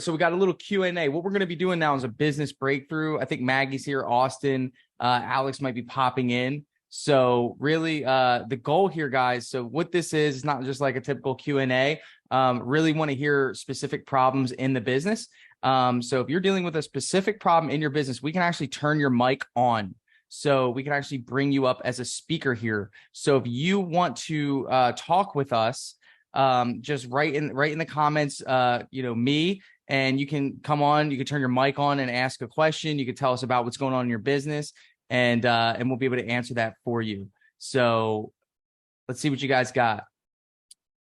So we got a little Q&A. What we're going to be doing now is a business breakthrough. I think Maggie's here, Austin, Alex might be popping in. So really the goal here, guys, so what this is not just like a typical Q&A. Really want to hear specific problems in the business. So if you're dealing with a specific problem in your business, we can actually turn your mic on. So we can actually bring you up as a speaker here. So if you want to talk with us, just write in the comments, me, and you can come on, you can turn your mic on and ask a question. You can tell us about what's going on in your business, and we'll be able to answer that for you. So let's see what you guys got.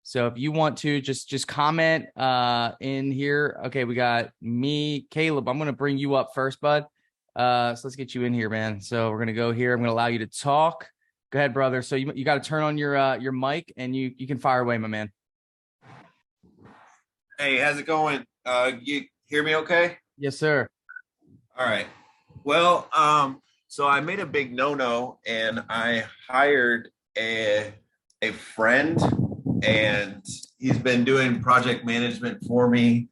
So if you want to just comment in here. Okay, we got me, Caleb. I'm going to bring you up first, bud. So let's get you in here, man. So we're going to go here. I'm going to allow you to talk. Go ahead, brother. So you got to turn on your mic, and you can fire away, my man. Hey, how's it going? You hear me okay? Yes, sir. All right. Well, so I made a big no-no, and I hired a friend, and he's been doing project management for me.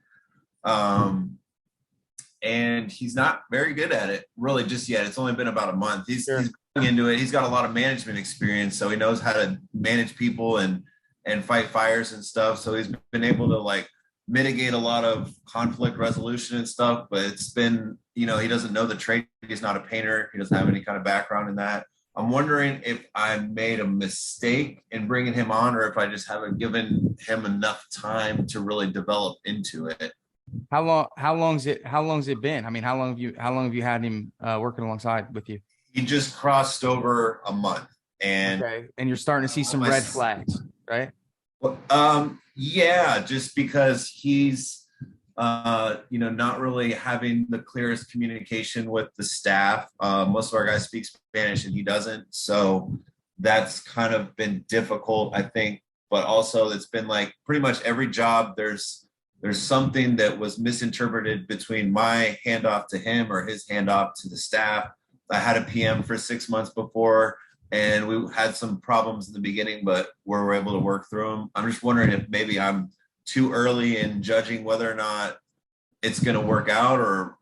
And he's not very good at it really just yet. It's only been about a month. He's going into it. He's got a lot of management experience, so he knows how to manage people and fight fires and stuff. So he's been able to mitigate a lot of conflict resolution and stuff, but it's been, he doesn't know the trade. He's not a painter. He doesn't have any kind of background in that. I'm wondering if I made a mistake in bringing him on, or if I just haven't given him enough time to really develop into it. How long's it been? I mean, how long have you had him working alongside with you? He just crossed over a month, and you're starting to see some red flags, right? Yeah, just because he's not really having the clearest communication with the staff. Most of our guys speak Spanish and he doesn't, so that's kind of been difficult, I think. But also it's been pretty much every job there's something that was misinterpreted between my handoff to him or his handoff to the staff. I had a PM for 6 months before, and we had some problems in the beginning, but we were able to work through them. I'm just wondering if maybe I'm too early in judging whether or not it's going to work out or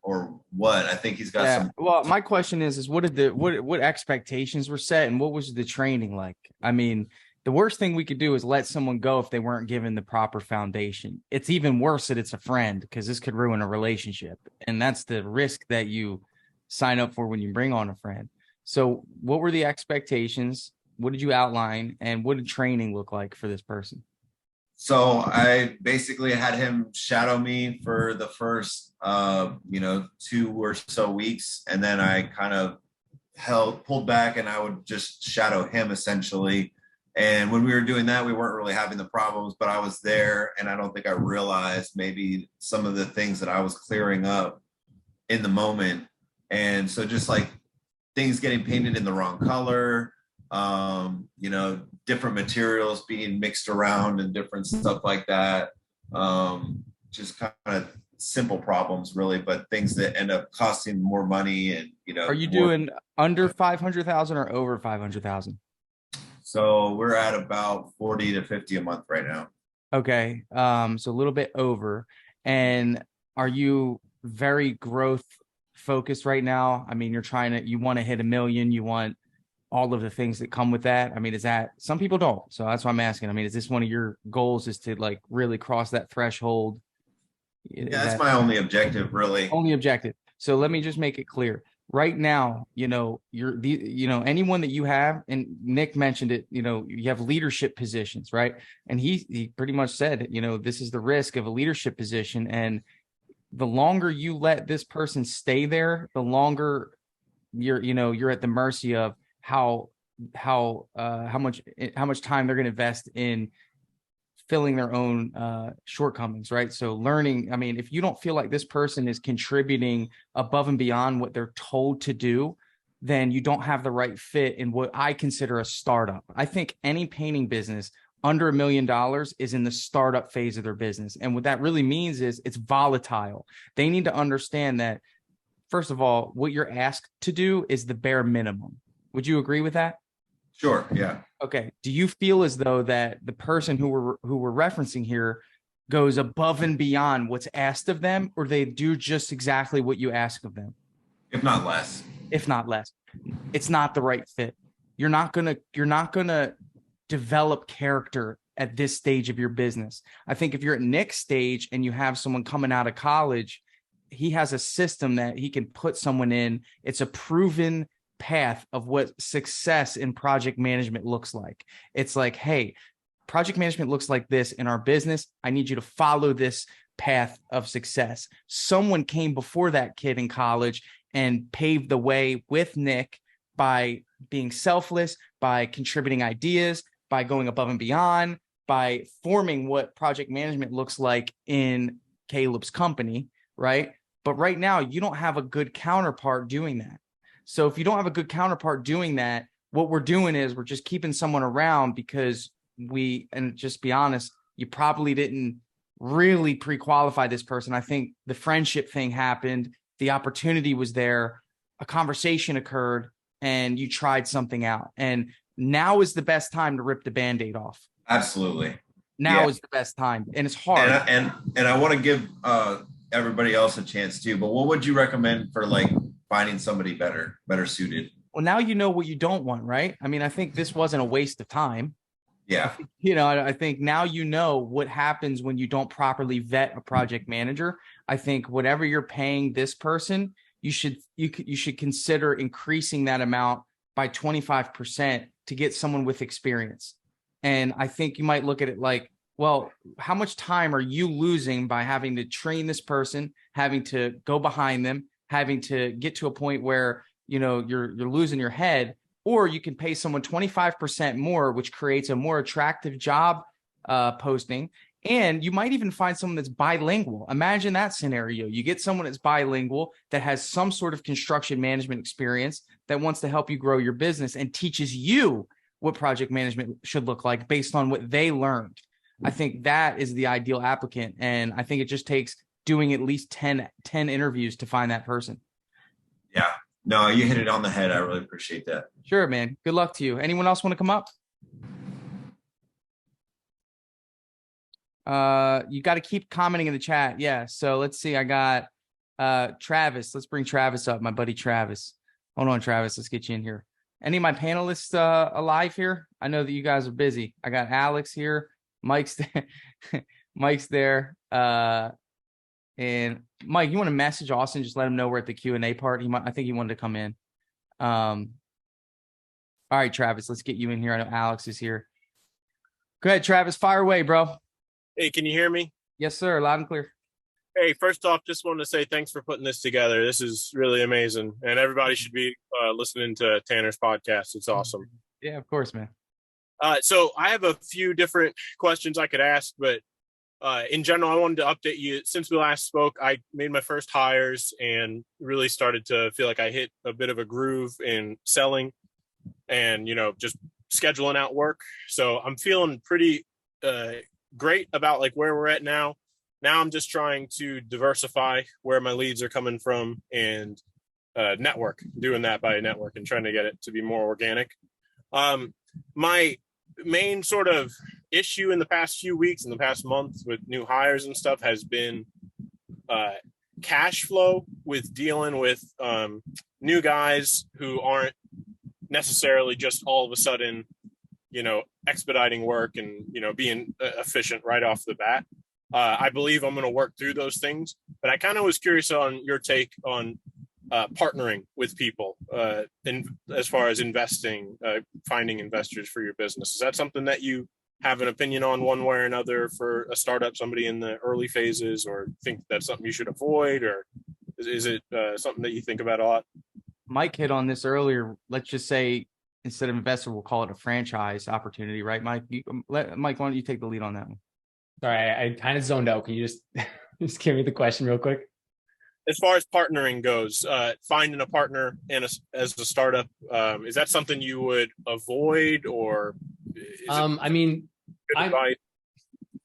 what. I think he's got some. Well, my question is what expectations were set, and what was the training like? I mean, the worst thing we could do is let someone go if they weren't given the proper foundation. It's even worse that it's a friend, because this could ruin a relationship. And that's the risk that you sign up for when you bring on a friend. So what were the expectations? What did you outline? And what did training look like for this person? So I basically had him shadow me for the first, 2 or so weeks. And then I kind of pulled back, and I would just shadow him essentially. And when we were doing that, we weren't really having the problems, but I was there, and I don't think I realized maybe some of the things that I was clearing up in the moment. And so just things getting painted in the wrong color, different materials being mixed around and different stuff like that. Just kind of simple problems really, but things that end up costing more money. And, are you doing under 500,000 or over 500,000? So we're at about 40 to 50 a month right now. Okay. So a little bit over. And are you very growth focused right now? I mean, you want to hit 1 million, you want all of the things that come with that. I mean, is that, some people don't. So that's why I'm asking. I mean, is this one of your goals, is to really cross that threshold? Yeah, that's my only objective, really. Only objective. So let me just make it clear. Right now, anyone that you have, and Nick mentioned it, you have leadership positions, right? And he pretty much said, this is the risk of a leadership position. And the longer you let this person stay there, the longer you're at the mercy of how much time they're going to invest in filling their own shortcomings, right? So learning, I mean, if you don't feel like this person is contributing above and beyond what they're told to do, then you don't have the right fit in what I consider a startup. I think any painting business under $1 million is in the startup phase of their business. And what that really means is it's volatile. They need to understand that, first of all, what you're asked to do is the bare minimum. Would you agree with that? Sure. Yeah. Okay. Do you feel as though that the person who we're referencing here goes above and beyond what's asked of them, or they do just exactly what you ask of them, if not less. if not less, it's not the right fit. You're not gonna develop character at this stage of your business. I think if you're at Nick's stage and you have someone coming out of college, he has a system that he can put someone in. It's a proven path of what success in project management looks like. It's like, hey, project management looks like this in our business. I need you to follow this path of success. Someone came before that kid in college and paved the way with Nick by being selfless, by contributing ideas, by going above and beyond, by forming what project management looks like in Caleb's company, right? But right now, you don't have a good counterpart doing that. So if you don't have a good counterpart doing that, what we're doing is we're just keeping someone around because and just be honest, you probably didn't really pre-qualify this person. I think the friendship thing happened. The opportunity was there. A conversation occurred and you tried something out. And now is the best time to rip the Band-Aid off. Absolutely. Now is the best time. And it's hard. And I want to give everybody else a chance too, but what would you recommend for like finding somebody better suited? Well, now you know what you don't want, right? I mean, I think this wasn't a waste of time. Yeah. I think now you know what happens when you don't properly vet a project manager. I think whatever you're paying this person, you should consider increasing that amount by 25% to get someone with experience. And I think you might look at it like, well, how much time are you losing by having to train this person, having to go behind them, having to get to a point where, you're losing your head? Or you can pay someone 25% more, which creates a more attractive job posting. And you might even find someone that's bilingual. Imagine that scenario. You get someone that's bilingual, that has some sort of construction management experience, that wants to help you grow your business and teaches you what project management should look like based on what they learned. I think that is the ideal applicant. And I think it just takes doing at least 10 interviews to find that person. Yeah. No, you hit it on the head. I really appreciate that. Sure, man. Good luck to you. Anyone else want to come up? You got to keep commenting in the chat. Yeah. So let's see. I got Travis. Let's bring Travis up, my buddy Travis. Hold on, Travis. Let's get you in here. Any of my panelists alive here? I know that you guys are busy. I got Alex here. Mike's there. Mike's there. And Mike, you want to message Austin? Just let him know we're at the Q&A part. I think he wanted to come in. All right, Travis, let's get you in here. I know Alex is here. Go ahead, Travis. Fire away, bro. Hey, can you hear me? Yes, sir. Loud and clear. Hey, first off, just wanted to say thanks for putting this together. This is really amazing. And everybody should be listening to Tanner's podcast. It's awesome. Yeah, of course, man. So I have a few different questions I could ask, but in general, I wanted to update you. Since we last spoke, I made my first hires and really started to feel like I hit a bit of a groove in selling and, just scheduling out work. So I'm feeling pretty great about like where we're at now. Now I'm just trying to diversify where my leads are coming from and network, doing that by network and trying to get it to be more organic. My main sort of issue in the past few weeks, in the past month with new hires and stuff has been cash flow with dealing with new guys who aren't necessarily just all of a sudden, expediting work and, being efficient right off the bat. I believe I'm going to work through those things, but I kind of was curious on your take on partnering with people as far as investing, finding investors for your business. Is that something that you have an opinion on one way or another for a startup, somebody in the early phases, or think that's something you should avoid, or is it something that you think about a lot? Mike hit on this earlier. Let's just say instead of investor, we'll call it a franchise opportunity, right, Mike? Mike, why don't you take the lead on that one? Sorry, I kind of zoned out. Can you just give me the question real quick? As far as partnering goes, finding a partner as a startup, is that something you would avoid, or?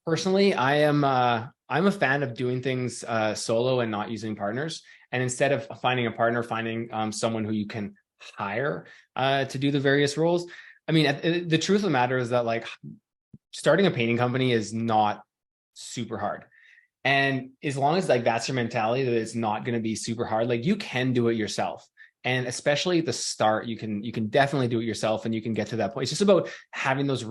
Personally, I'm a fan of doing things solo and not using partners. And instead of finding a partner, finding someone who you can hire to do the various roles. I mean, the truth of the matter is that like starting a painting company is not super hard. And as long as like that's your mentality, that it's not going to be super hard, like you can do it yourself. And especially at the start, you can definitely do it yourself, and you can get to that point. It's just about having those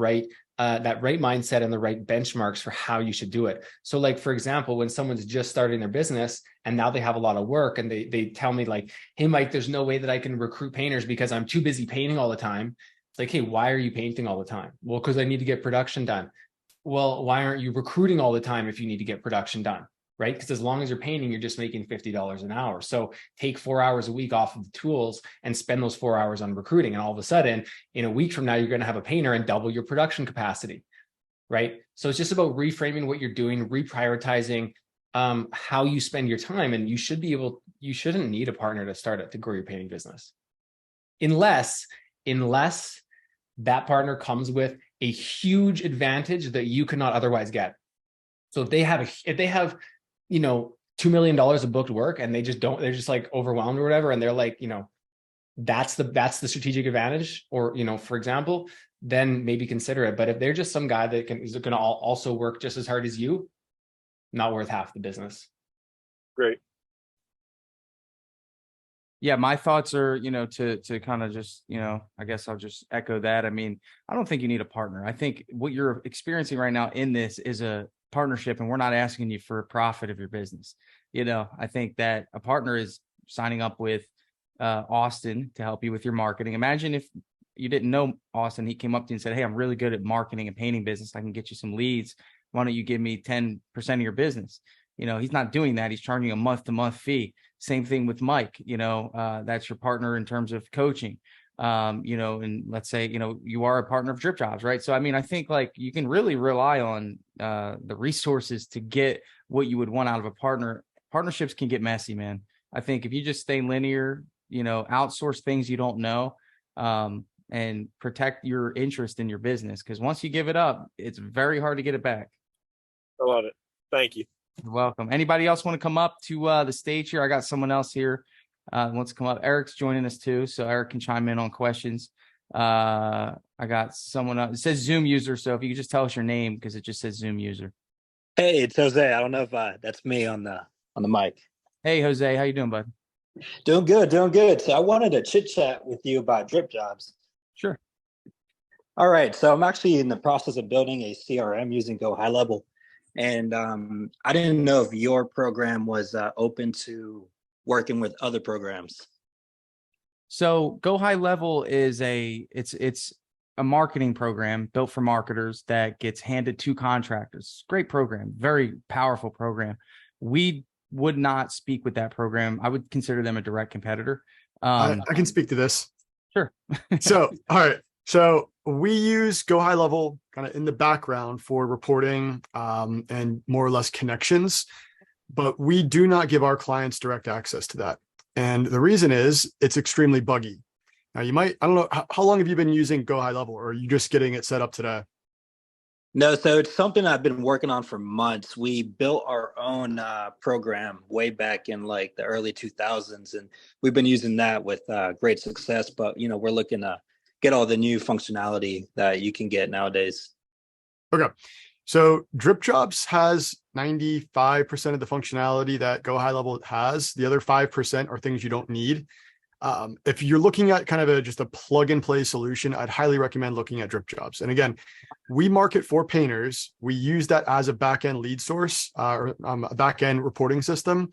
that right mindset and the right benchmarks for how you should do it. So like, for example, when someone's just starting their business and now they have a lot of work and they tell me like, hey, Mike, there's no way that I can recruit painters because I'm too busy painting all the time. It's like, hey, why are you painting all the time? Well, because I need to get production done. Well, why aren't you recruiting all the time if you need to get production done? Right? Because as long as you're painting, you're just making $50 an hour. So take 4 hours a week off of the tools and spend those 4 hours on recruiting. And all of a sudden, in a week from now, you're going to have a painter and double your production capacity. Right? So it's just about reframing what you're doing, reprioritizing how you spend your time. And you shouldn't need a partner to grow your painting business. Unless that partner comes with a huge advantage that you cannot otherwise get. So if they have $2 million of booked work and they're just like overwhelmed or whatever, and they're like, that's the strategic advantage, or for example, then maybe consider it. But if they're just some guy that is going to also work just as hard as you, not worth half the business. Great. Yeah, my thoughts are, to kind of just, I guess I'll just echo that. I mean, I don't think you need a partner. I think what you're experiencing right now in this is a partnership, and we're not asking you for a profit of your business. I think that a partner is signing up with Austin to help you with your marketing. Imagine if you didn't know Austin, he came up to you and said, hey, I'm really good at marketing and painting business. I can get you some leads. Why don't you give me 10% of your business? He's not doing that. He's charging a month-to-month fee. Same thing with Mike. That's your partner in terms of coaching. And let's say, you are a partner of Dripjobs, right? So, I mean, I think like you can really rely on the resources to get what you would want out of a partner. Partnerships can get messy, man. I think if you just stay linear, outsource things you don't know, and protect your interest in your business. Because once you give it up, it's very hard to get it back. I love it. Thank you. You're welcome. Anybody else want to come up to the stage here? I got someone else here wants to come up. Eric's joining us too, so Eric can chime in on questions. I got someone else. It says Zoom user, so if you could just tell us your name, because it just says Zoom user. Hey, it's Jose. I don't know if that's me on the mic. Hey, Jose, how you doing, bud? Doing good. So I wanted to chit chat with you about Dripjobs. Sure. All right. So I'm actually in the process of building a CRM using Go High Level. And I didn't know if your program was open to working with other programs. So Go High Level is it's a marketing program built for marketers that gets handed to contractors. Great program, very powerful program. We would not speak with that program. I would consider them a direct competitor. I can speak to this. Sure. So, all right. So we use Go High Level kind of in the background for reporting and more or less connections, but we do not give our clients direct access to that. And the reason is it's extremely buggy. Now I don't know, how long have you been using Go High Level, or are you just getting it set up today? No, so it's something I've been working on for months. We built our own program way back in like the early 2000s, and we've been using that with great success. But, we're looking to get all the new functionality that you can get nowadays. Okay. So Dripjobs has 95% of the functionality that Go High Level has. The other 5% are things you don't need. If you're looking at kind of just a plug and play solution, I'd highly recommend looking at Dripjobs. And again, we market for painters. We use that as a back-end lead source or a back-end reporting system.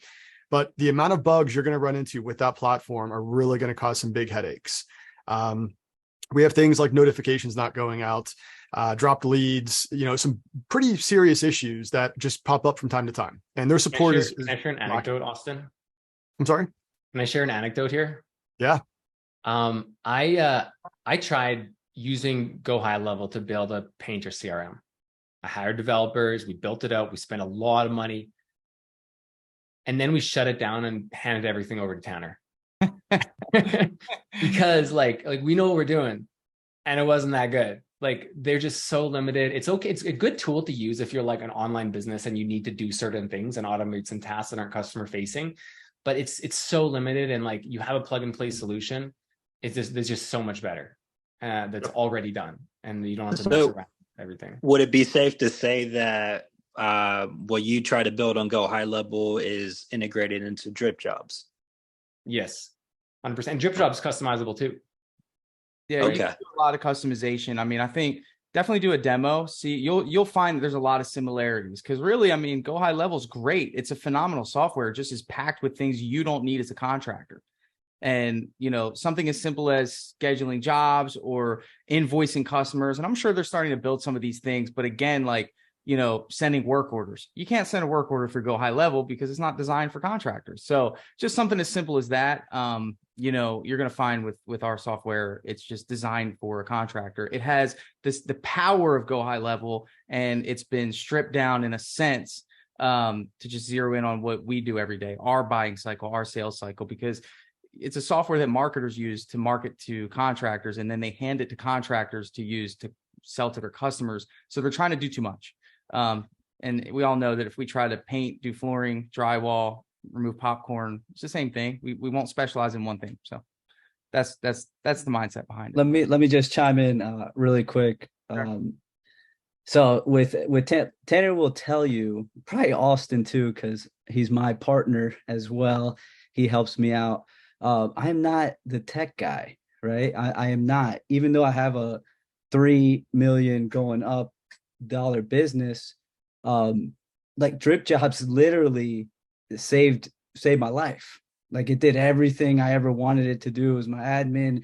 But the amount of bugs you're going to run into with that platform are really going to cause some big headaches. We have things like notifications not going out, dropped leads, some pretty serious issues that just pop up from time to time. And their support is. Can I share an anecdote, Austin? I'm sorry? Can I share an anecdote here? Yeah. I tried using Go High Level to build a painter CRM. I hired developers, we built it out, we spent a lot of money, and then we shut it down and handed everything over to Tanner. Because like we know what we're doing, and it wasn't that good. Like they're just so limited. It's okay. It's a good tool to use if you're like an online business and you need to do certain things and automate some tasks that aren't customer facing. But it's so limited, and like you have a plug and play solution. There's just so much better that's already done, and you don't have to mess around with everything. Would it be safe to say that what you try to build on Go High Level is integrated into Dripjobs. Yes, 100%. Dripjobs customizable too. Yeah, you can do a lot of customization. I mean, I think definitely do a demo. See, you'll find that there's a lot of similarities because really, I mean, Go High Level is great. It's a phenomenal software. It just is packed with things you don't need as a contractor. And, you know, something as simple as scheduling jobs or invoicing customers. And I'm sure they're starting to build some of these things. But again, like, you know, sending work orders. You can't send a work order for Go High Level because it's not designed for contractors. So just something as simple as that. You know, you're going to find with our software, it's just designed for a contractor. It has the power of Go High Level, and it's been stripped down in a sense to just zero in on what we do every day, our buying cycle, our sales cycle, because it's a software that marketers use to market to contractors, and then they hand it to contractors to use to sell to their customers. So they're trying to do too much. And we all know that if we try to paint, do flooring, drywall, remove popcorn, it's the same thing. We won't specialize in one thing. So that's the mindset behind it. Let me just chime in really quick. Sure. So with Tanner will tell you, probably Austin too, because he's my partner as well. He helps me out. I am not the tech guy, right? I am not, even though I have a $3 million going up business. Like Dripjobs literally saved my life. Like it did everything I ever wanted it to do. It was my admin.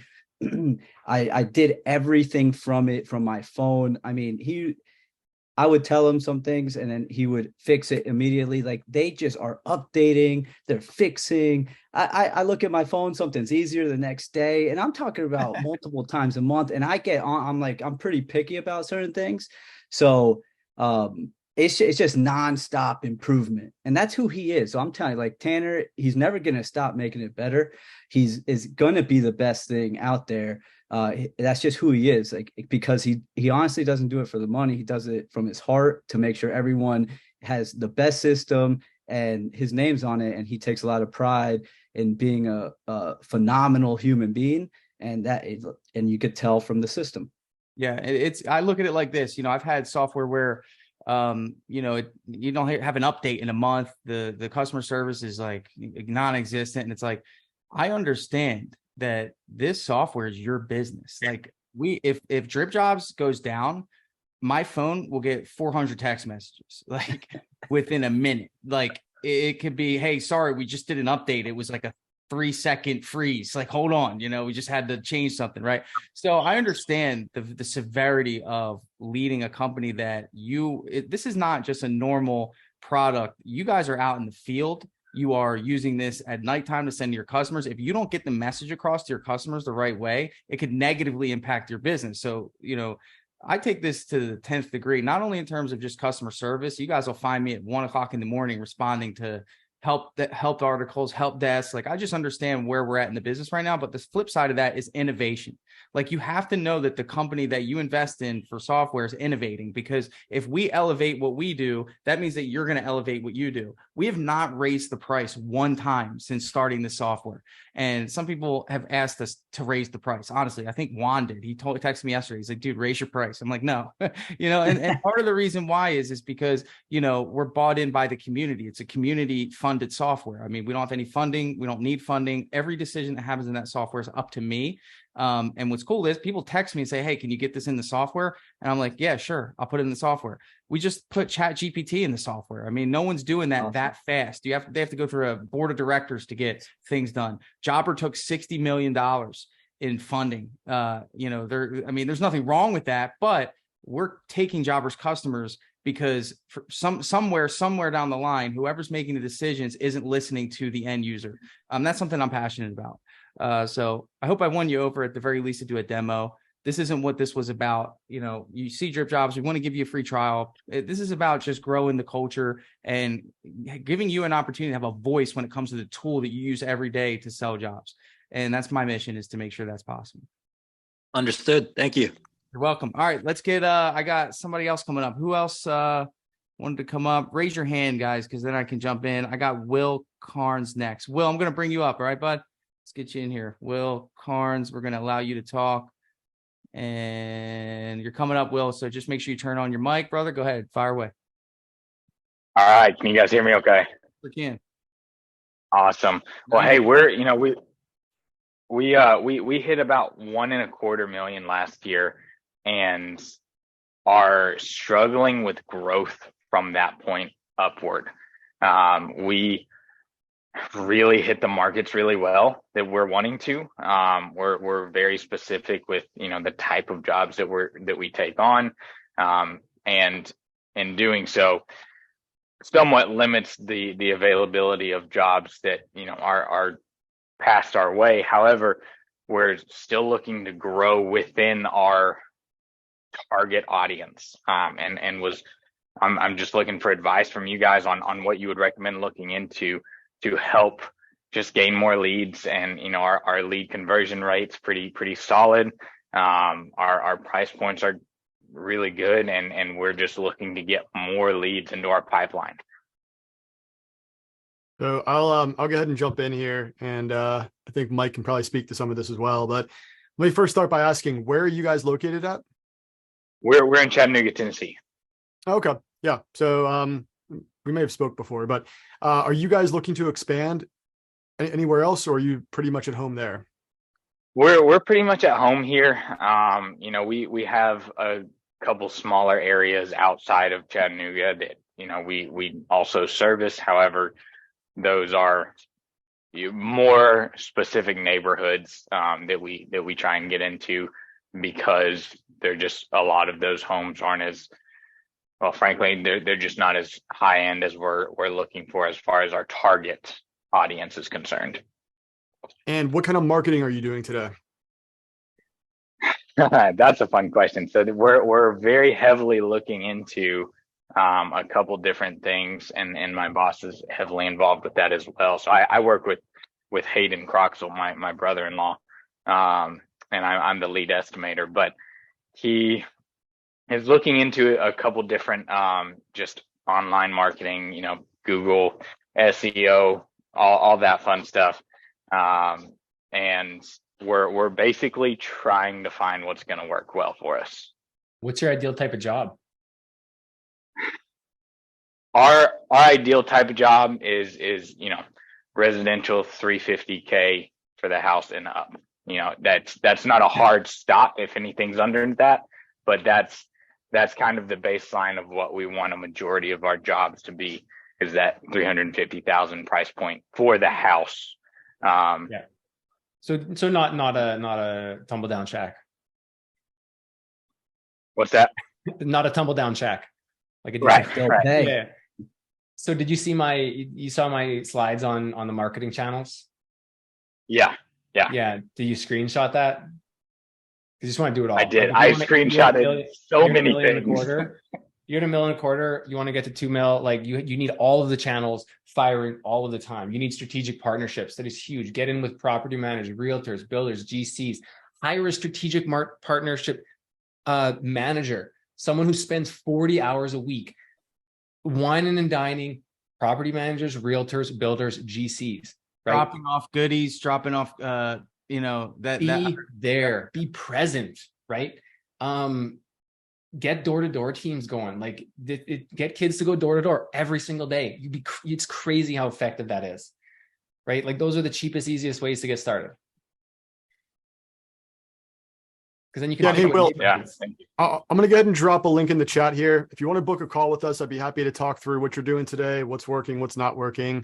I did everything from my phone. I mean, I would tell him some things and then he would fix it immediately. Like they just are updating, they're fixing. I look at my phone, something's easier the next day. And I'm talking about multiple times a month. And I get on, I'm pretty picky about certain things. So it's just nonstop improvement. And that's who he is. So I'm telling you, like Tanner, he's never going to stop making it better. Is going to be the best thing out there. That's just who he is, like, because he honestly doesn't do it for the money. He does it from his heart to make sure everyone has the best system and his name's on it. And he takes a lot of pride in being a phenomenal human being. And and you could tell from the system. Yeah, I look at it like this. You know, I've had software where, you know, you don't have an update in a month. The customer service is like non-existent. And it's like, I understand that this software is your business. Like if Dripjobs goes down, my phone will get 400 text messages like within a minute. Like it could be, hey, sorry, we just did an update. It was like a 3-second freeze. Like, hold on, you know, we just had to change something, right? So I understand the severity of leading a company that this is not just a normal product. You guys are out in the field. You are using this at nighttime to send to your customers. If you don't get the message across to your customers the right way, it could negatively impact your business. So, you know, I take this to the 10th degree, not only in terms of just customer service. You guys will find me at 1:00 in the morning responding to help articles, help desk. Like I just understand where we're at in the business right now. But the flip side of that is innovation. Like you have to know that the company that you invest in for software is innovating, because if we elevate what we do, that means that you're going to elevate what you do. We have not raised the price one time since starting the software. And some people have asked us to raise the price. Honestly, I think Juan did. He texted me yesterday. He's like, dude, raise your price. I'm like, no, you know, and part of the reason why is because, you know, we're bought in by the community. It's a community funded software. I mean, we don't have any funding. We don't need funding. Every decision that happens in that software is up to me. And what's cool is people text me and say, hey, can you get this in the software? And I'm like, yeah, sure. I'll put it in the software. We just put ChatGPT in the software. I mean, no one's doing that that fast. They have to go through a board of directors to get things done. Jobber took $60 million in funding. You know, there's nothing wrong with that, but we're taking Jobber's customers because for somewhere down the line, whoever's making the decisions isn't listening to the end user. That's something I'm passionate about. So I hope I won you over at the very least to do a demo. This isn't what this was about. You know, you see Dripjobs, we want to give you a free trial. This is about just growing the culture and giving you an opportunity to have a voice when it comes to the tool that you use every day to sell jobs. And that's my mission, is to make sure that's possible. Understood. Thank you. You're welcome. All right, let's get, I got somebody else coming up. Who else wanted to come up? Raise your hand, guys, because then I can jump in. I got Will Carnes next. Will, I'm going to bring you up. All right, bud? Let's get you in here. Will Carnes, we're going to allow you to talk. And you're coming up, Will. So just make sure you turn on your mic, brother. Go ahead. Fire away. All right. Can you guys hear me okay? We can. Awesome. Well, Nice. hey, we hit about 1.25 million last year and are struggling with growth from that point upward. We really hit the markets really well that we're wanting to. We're very specific with, the type of jobs that we take on. And in doing so, somewhat limits the availability of jobs that are passed our way. However, we're still looking to grow within our target audience. I'm just looking for advice from you guys on what you would recommend looking into to help just gain more leads. And our lead conversion rate's pretty solid. Our price points are really good, and we're just looking to get more leads into our pipeline. So I'll go ahead and jump in here, and I think Mike can probably speak to some of this as well. But let me first start by asking, where are you guys located at? We're in Chattanooga, Tennessee. Okay, yeah. So we may have spoke before, but are you guys looking to expand anywhere else, or are you pretty much at home there? We're pretty much at home here. We have a couple smaller areas outside of Chattanooga that we also service. However, those are more specific neighborhoods that we try and get into, because they're just, a lot of those homes aren't as well, frankly, they're just not as high end as we're looking for as far as our target audience is concerned. And what kind of marketing are you doing today? That's a fun question. So we're very heavily looking into a couple different things, and my boss is heavily involved with that as well. So I work with Hayden Croxel, my brother-in-law, and I'm the lead estimator, but he is looking into a couple different just online marketing, Google, SEO, all that fun stuff. And we're basically trying to find what's going to work well for us. What's your ideal type of job? Our ideal type of job is residential 350K for the house and up. That's not a hard stop if anything's under that, but that's kind of the baseline of what we want a majority of our jobs to be, is that 350,000 price point for the house. Yeah. So not a tumble down shack. What's that? Not a tumble down shack. Like a Right. Hey. Yeah. So did you see you saw my slides on the marketing channels? Yeah. Yeah. Did you screenshot that? You just want to do it all. I did. Like, I screenshotted so many things. You're at $1 million a quarter. You want to get to 2 mil. Like you need all of the channels firing all of the time. You need strategic partnerships. That is huge. Get in with property managers, realtors, builders, GCs. Hire a strategic partnership manager, someone who spends 40 hours a week whining and dining, property managers, realtors, builders, GCs. Right? Dropping off goodies, dropping off there, be present, right? Get door-to-door teams going. Like get kids to go door-to-door every single day. It's crazy how effective that is, right? Like those are the cheapest, easiest ways to get started. Because then you can. Yeah, hey, Will. Yeah, thank you. I'm going to go ahead and drop a link in the chat here. If you want to book a call with us, I'd be happy to talk through what you're doing today, what's working, what's not working.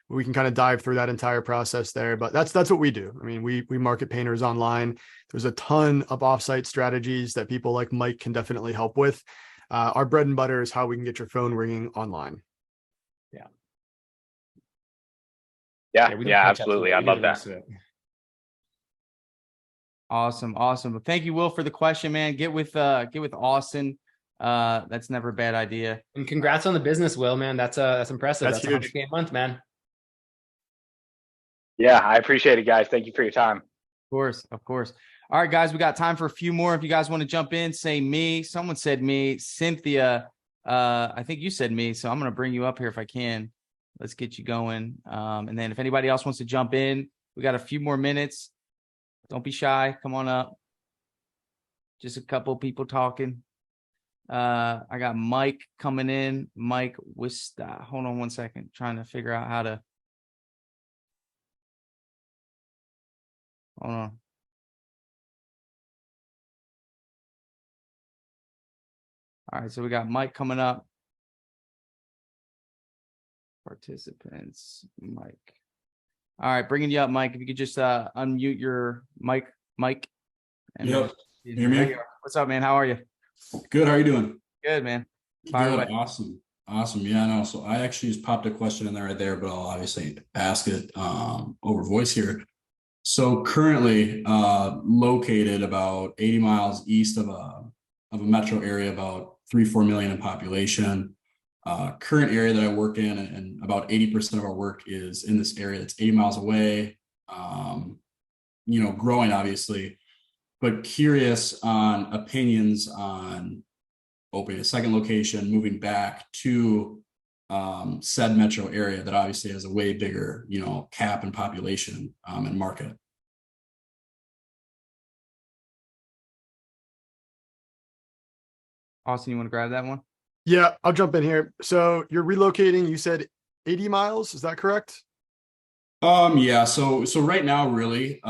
We can kind of dive through that entire process there, but that's what we do. I mean, we market painters online. There's a ton of offsite strategies that people like Mike can definitely help with. Our bread and butter is how we can get your phone ringing online. Yeah, absolutely. I love that. Awesome. Well, thank you, Will, for the question, man. Get with Austin. That's never a bad idea. And congrats on the business, Will, man. That's impressive. That's huge. $100K a month, man. Yeah, I appreciate it, guys. Thank you for your time. Of course. All right, guys, we got time for a few more. If you guys want to jump in, say me. Someone said me. Cynthia, I think you said me, so I'm going to bring you up here if I can. Let's get you going. And then if anybody else wants to jump in, we got a few more minutes. Don't be shy. Come on up. Just a couple people talking. I got Mike coming in. Mike Wista. Hold on one second. Trying to figure out how to. Hold on. All right, so we got Mike coming up. Participants, Mike. All right, bringing you up, Mike. If you could just unmute your mic. And Yep. Hear me? What's up, man? How are you? Good. How are you doing? Good, man. Fire Good. away. Awesome. Yeah, no. So I actually just popped a question in there right there, but I'll obviously ask it over voice here. So currently located about 80 miles east of a metro area, about 3-4 million in population. Current area that I work in, and about 80% of our work is in this area that's 80 miles away. Growing obviously, but curious on opinions on opening a second location, moving back to said metro area that obviously has a way bigger, cap and population and market. Austin, you want to grab that one? Yeah, I'll jump in here. So you're relocating, you said 80 miles, is that correct? Yeah, so right now, really,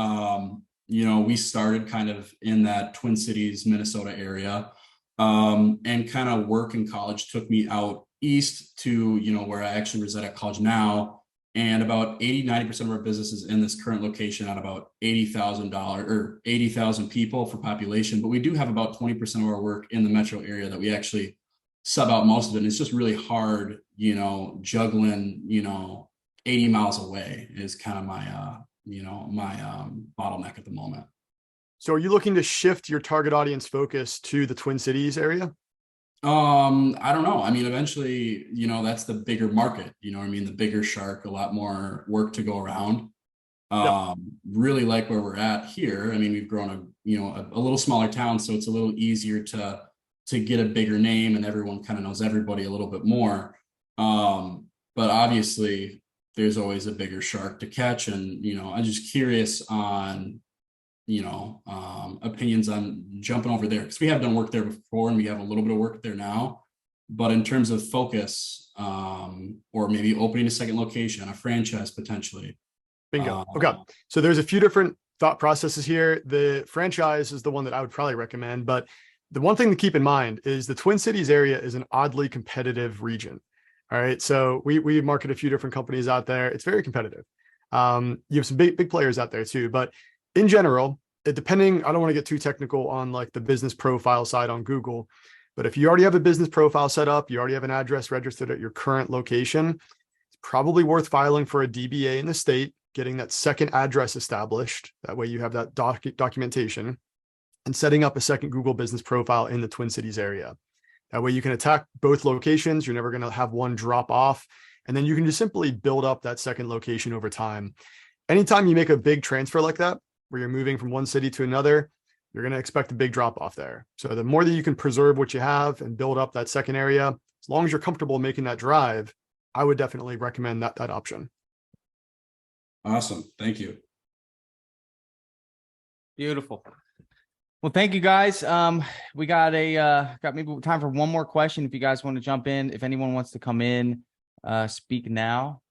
we started kind of in that Twin Cities, Minnesota area. And kind of work in college took me out east to, where I actually reside at college now. And about 90% of our business is in this current location at about $80,000 or 80,000 people for population. But we do have about 20% of our work in the metro area that we actually sub out most of it. And it's just really hard, juggling, 80 miles away is kind of my, bottleneck at the moment. So are you looking to shift your target audience focus to the Twin Cities area? I don't know. I mean, eventually, that's the bigger market, the bigger shark, a lot more work to go around. Really like where we're at here. I mean, we've grown a little smaller town, so it's a little easier to get a bigger name and everyone kind of knows everybody a little bit more. But obviously there's always a bigger shark to catch. And, I'm just curious on, opinions on jumping over there, because we have done work there before and we have a little bit of work there now. But in terms of focus, or maybe opening a second location, a franchise potentially. Bingo. Okay. So there's a few different thought processes here. The franchise is the one that I would probably recommend, but the one thing to keep in mind is the Twin Cities area is an oddly competitive region. All right. So we market a few different companies out there. It's very competitive. You have some big players out there too, but in general, I don't want to get too technical on like the business profile side on Google, but if you already have a business profile set up, you already have an address registered at your current location, it's probably worth filing for a DBA in the state, getting that second address established. That way you have that documentation, and setting up a second Google business profile in the Twin Cities area. That way you can attack both locations. You're never going to have one drop off. And then you can just simply build up that second location over time. Anytime you make a big transfer like that, where you're moving from one city to another, you're going to expect a big drop off there. So the more that you can preserve what you have and build up that second area, as long as you're comfortable making that drive, I would definitely recommend that option. Awesome. Thank you. Beautiful. Well, thank you guys. We got maybe time for one more question. If you guys want to jump in, if anyone wants to come in, speak now.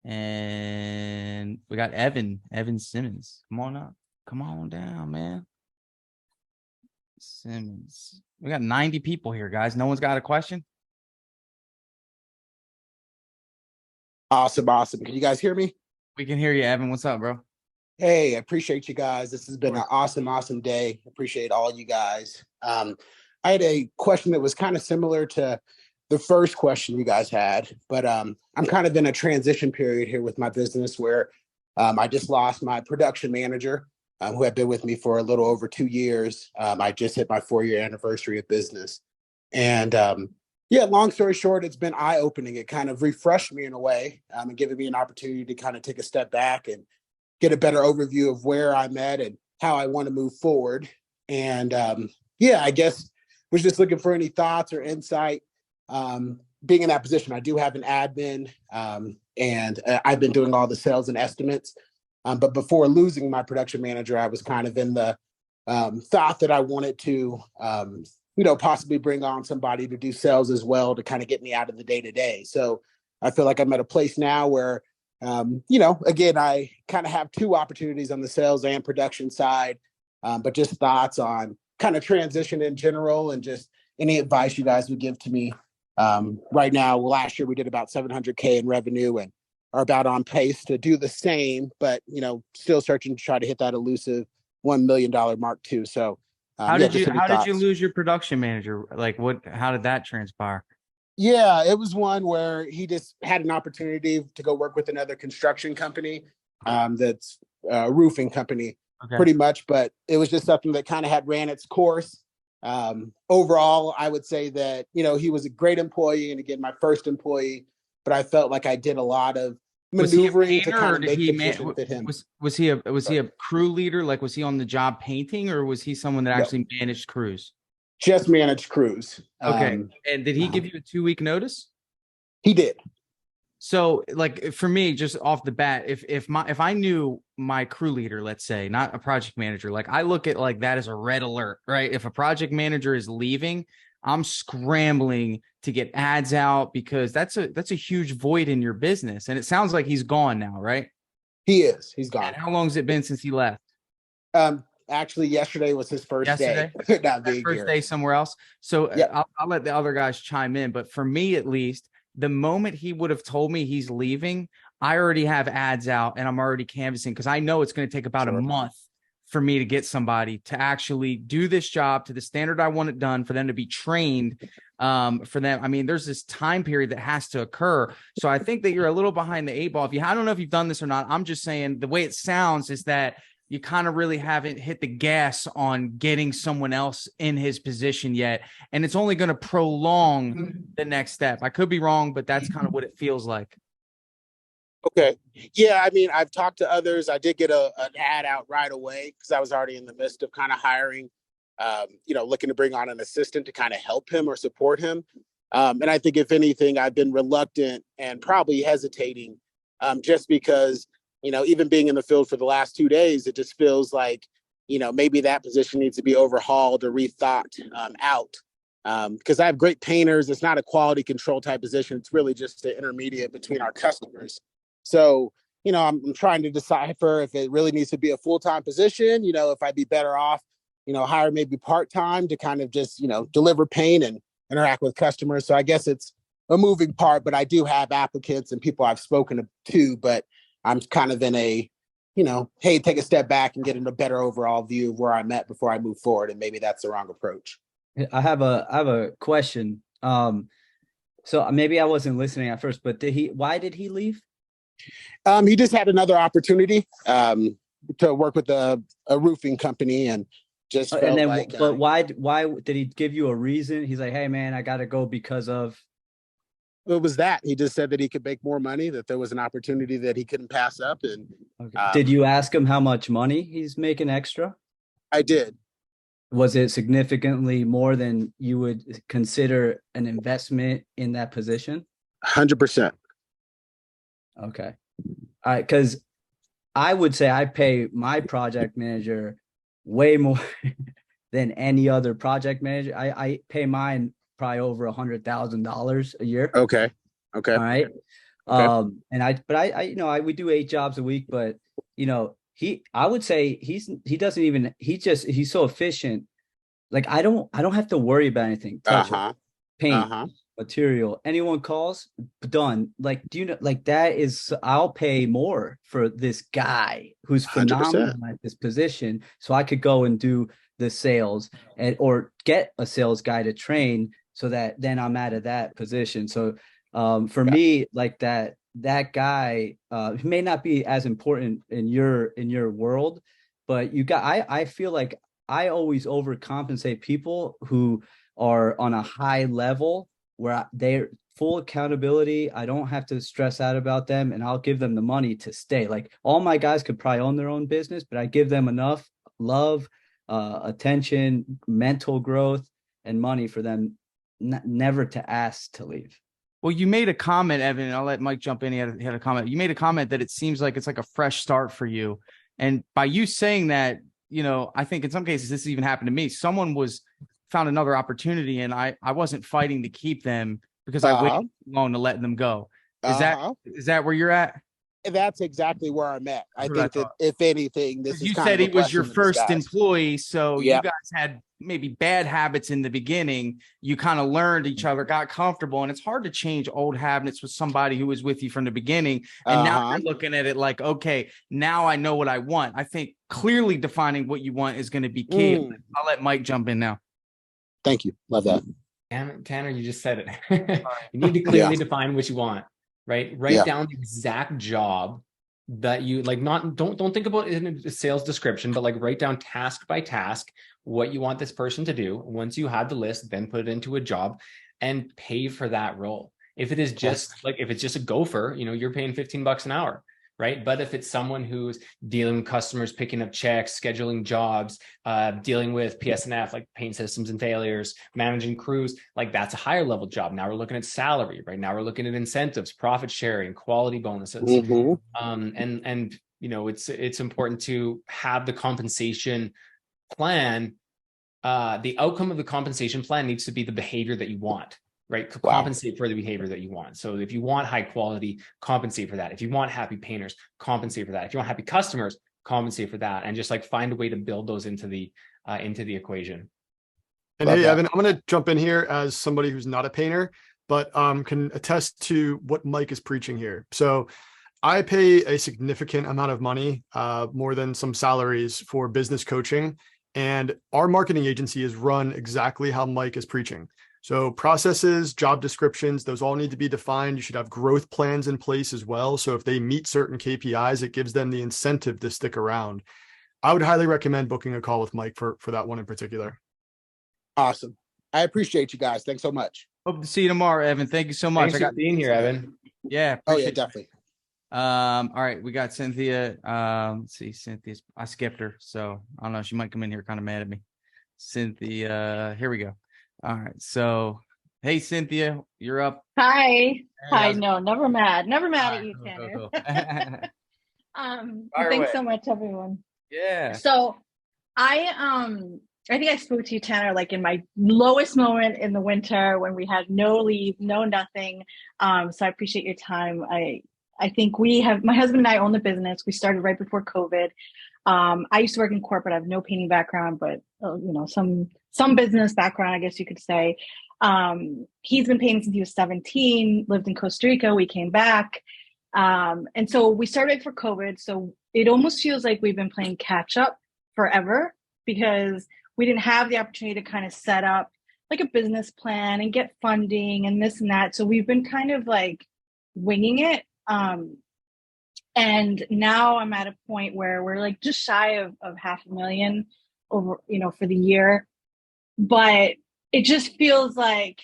And we got Evan Simmons. Come on up. Come on down, man. Simmons. We got 90 people here, guys. No one's got a question? Awesome. Can you guys hear me? We can hear you, Evan. What's up, bro? Hey, I appreciate you guys. This has been an awesome day. Appreciate all you guys. I had a question that was kind of similar to the first question you guys had, but I'm kind of in a transition period here with my business where I just lost my production manager who had been with me for a little over 2 years. I just hit my 4-year anniversary of business. And long story short, it's been eye-opening. It kind of refreshed me in a way and given me an opportunity to kind of take a step back and get a better overview of where I'm at and how I want to move forward. And I guess was just looking for any thoughts or insight. Being in that position, I do have an admin and I've been doing all the sales and estimates. But before losing my production manager, I was kind of in the thought that I wanted to possibly bring on somebody to do sales as well to kind of get me out of the day to day. So I feel like I'm at a place now where, again, I kind of have two opportunities on the sales and production side, but just thoughts on kind of transition in general and just any advice you guys would give to me. Right now, last year we did about 700K in revenue and are about on pace to do the same, but still searching to try to hit that elusive $1 million mark too. So how did you lose your production manager? Like how did that transpire? Yeah, it was one where he just had an opportunity to go work with another construction company, that's a roofing company, pretty much. But it was just something that kind of had ran its course. Overall, I would say that, he was a great employee, and again, my first employee, but I felt like I did a lot of maneuvering to kind of make the position fit him. Was he a crew leader? Like, was he on the job painting, or was he someone that actually managed crews? Just managed crews. Okay. And did he give you a 2-week notice? He did. So, like, for me, just off the bat, if I knew my crew leader, let's say, not a project manager, like, I look at like that as a red alert, right? If a project manager is leaving, I'm scrambling to get ads out, because that's a huge void in your business. And it sounds like he's gone now, right? He is. He's gone. And how long has it been since he left? Actually, yesterday was his first day. Not being first here. Day somewhere else. So yeah. I'll let the other guys chime in. But for me, at least, the moment he would have told me he's leaving, I already have ads out and I'm already canvassing, because I know it's going to take about a month for me to get somebody to actually do this job to the standard I want it done, for them to be trained, for them. I mean, there's this time period that has to occur. So I think that you're a little behind the 8 ball. I don't know if you've done this or not. I'm just saying the way it sounds is that you kind of really haven't hit the gas on getting someone else in his position yet. And it's only going to prolong the next step. I could be wrong, but that's kind of what it feels like. Okay. Yeah. I mean, I've talked to others. I did get an ad out right away because I was already in the midst of kind of hiring, looking to bring on an assistant to kind of help him or support him. And I think if anything, I've been reluctant and probably hesitating, just because, even being in the field for the last 2 days, it just feels like, maybe that position needs to be overhauled or rethought out. Because I have great painters. It's not a quality control type position. It's really just the intermediate between our customers. So, I'm trying to decipher if it really needs to be a full-time position, if I'd be better off, hire maybe part-time to kind of just, deliver paint and interact with customers. So I guess it's a moving part, but I do have applicants and people I've spoken to, but I'm kind of in a, hey, take a step back and get in a better overall view of where I'm at before I move forward. And maybe that's the wrong approach. I have a question. So maybe I wasn't listening at first, but why did he leave? He just had another opportunity to work with a roofing company, and just felt like. But why did he give you a reason? He's like, hey man, I got to go because of. It was that he just said that he could make more money, that there was an opportunity that he couldn't pass up. And did you ask him how much money he's making extra? I did. Was it significantly more than you would consider an investment in that position? 100%. Okay. All right. Because I would say I pay my project manager way more than any other project manager. I pay mine probably over $100,000 a year. Okay. All right. Okay. We do 8 jobs a week, but I would say he's so efficient. Like I don't have to worry about anything. Touch it, paint, material. Anyone calls, done. Like, do you know? Like that is, I'll pay more for this guy who's phenomenal 100%. At this position, so I could go and do the sales or get a sales guy to train, so that then I'm out of that position. So for me, like that guy may not be as important in your world, but I feel like I always overcompensate people who are on a high level where they're full accountability. I don't have to stress out about them, and I'll give them the money to stay. Like all my guys could probably own their own business, but I give them enough love, attention, mental growth, and money for them never to ask to leave. Well, you made a comment, Evan, and I'll let Mike jump in. He had a comment. You made a comment that it seems like it's like a fresh start for you. And by you saying that, I think in some cases this even happened to me. Someone was found another opportunity, and I wasn't fighting to keep them because I waited too long to let them go. Is that where you're at? That's exactly where I'm at. I think that if anything, this is you kind said of a he was your blessing in first disguise. employee, so Yep. you guys had maybe bad habits in the beginning. You kind of learned each other, got comfortable, and it's hard to change old habits with somebody who was with you from the beginning. And now you're looking at it like, okay, now I know what I want. I think clearly defining what you want is going to be key. I'll let Mike jump in now. Thank you. Love that. Tanner, you just said it. You need to clearly define what you want, right? Write down the exact job that you like. Don't think about it in a sales description, but like write down task by task what you want this person to do. Once you have the list, then put it into a job and pay for that role. If it is just if it's just a gopher, you're paying $15 an hour, right? But if it's someone who's dealing with customers, picking up checks, scheduling jobs, dealing with PSNF, like paint systems and failures, managing crews, like that's a higher level job. Now we're looking at salary, right? Now we're looking at incentives, profit sharing, quality bonuses. And it's important to have the compensation plan. The outcome of the compensation plan needs to be the behavior that you want. Right? Compensate for the behavior that you want. So if you want high quality, compensate for that. If you want happy painters, compensate for that. If you want happy customers, compensate for that. And just like find a way to build those into the equation. And hey, Evan, I'm going to jump in here as somebody who's not a painter, but can attest to what Mike is preaching here. So I pay a significant amount of money, more than some salaries, for business coaching. And our marketing agency is run exactly how Mike is preaching. So processes, job descriptions, those all need to be defined. You should have growth plans in place as well. So if they meet certain KPIs, it gives them the incentive to stick around. I would highly recommend booking a call with Mike for that one in particular. Awesome. I appreciate you guys. Thanks so much. Hope to see you tomorrow, Evan. Thank you so much. Thanks for being here, Evan. Yeah. Definitely. All right, we got Cynthia. Let's see, Cynthia's. I skipped her, so I don't know. She might come in here kind of mad at me. Cynthia, here we go. All right, so hey, Cynthia, you're up. Hi. Hey, Hi. No, never mad at you, Tanner. Cool. Thanks so much, everyone. Yeah. So I think I spoke to you, Tanner, like in my lowest moment in the winter when we had no leave, no nothing. So I appreciate your time. I think my husband and I own the business. We started right before COVID. I used to work in corporate. I have no painting background, but some business background, I guess you could say. He's been painting since he was 17, lived in Costa Rica. We came back. And so we started for COVID. So it almost feels like we've been playing catch up forever because we didn't have the opportunity to kind of set up like a business plan and get funding and this and that. So we've been kind of like winging it. And now I'm at a point where we're like just shy of $500,000 over, for the year. But it just feels like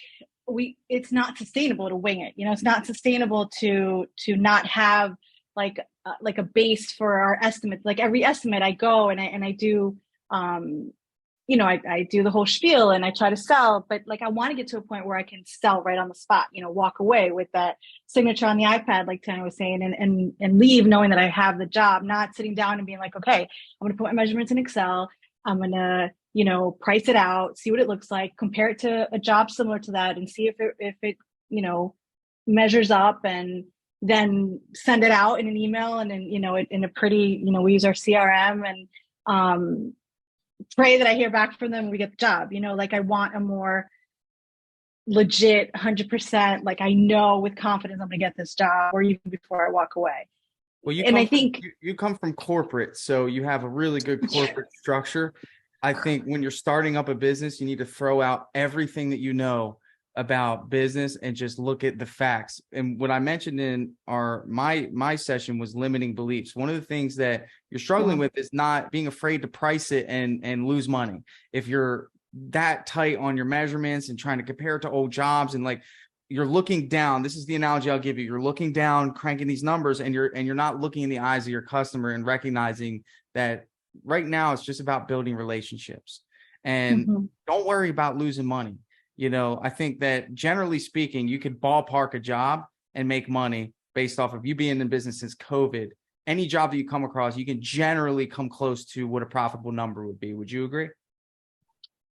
it's not sustainable to wing it. It's not sustainable to not have like a base for our estimates. Like every estimate I go and I do, I do the whole spiel and I try to sell, but like I want to get to a point where I can sell right on the spot, walk away with that signature on the iPad, like Tanner was saying, and leave knowing that I have the job, not sitting down and being like, okay, I'm going to put my measurements in Excel. I'm going to, price it out, see what it looks like, compare it to a job similar to that and see if it, measures up, and then send it out in an email and then, in a pretty, we use our CRM and, pray that I hear back from them when we get the job. Like I want a more legit 100%, like I know with confidence I'm gonna get this job, or even before I walk away. Well, I think you come from corporate, so you have a really good corporate structure. I think when you're starting up a business, you need to throw out everything that you know about business and just look at the facts. And what I mentioned in my session was limiting beliefs. One of the things that you're struggling with is not being afraid to price it and lose money. If you're that tight on your measurements and trying to compare it to old jobs and like you're looking down, this is the analogy I'll give you. You're looking down, cranking these numbers, and you're not looking in the eyes of your customer and recognizing that right now it's just about building relationships. And don't worry about losing money. I think that generally speaking, you could ballpark a job and make money based off of you being in business since COVID. Any job that you come across, you can generally come close to what a profitable number would be. Would you agree?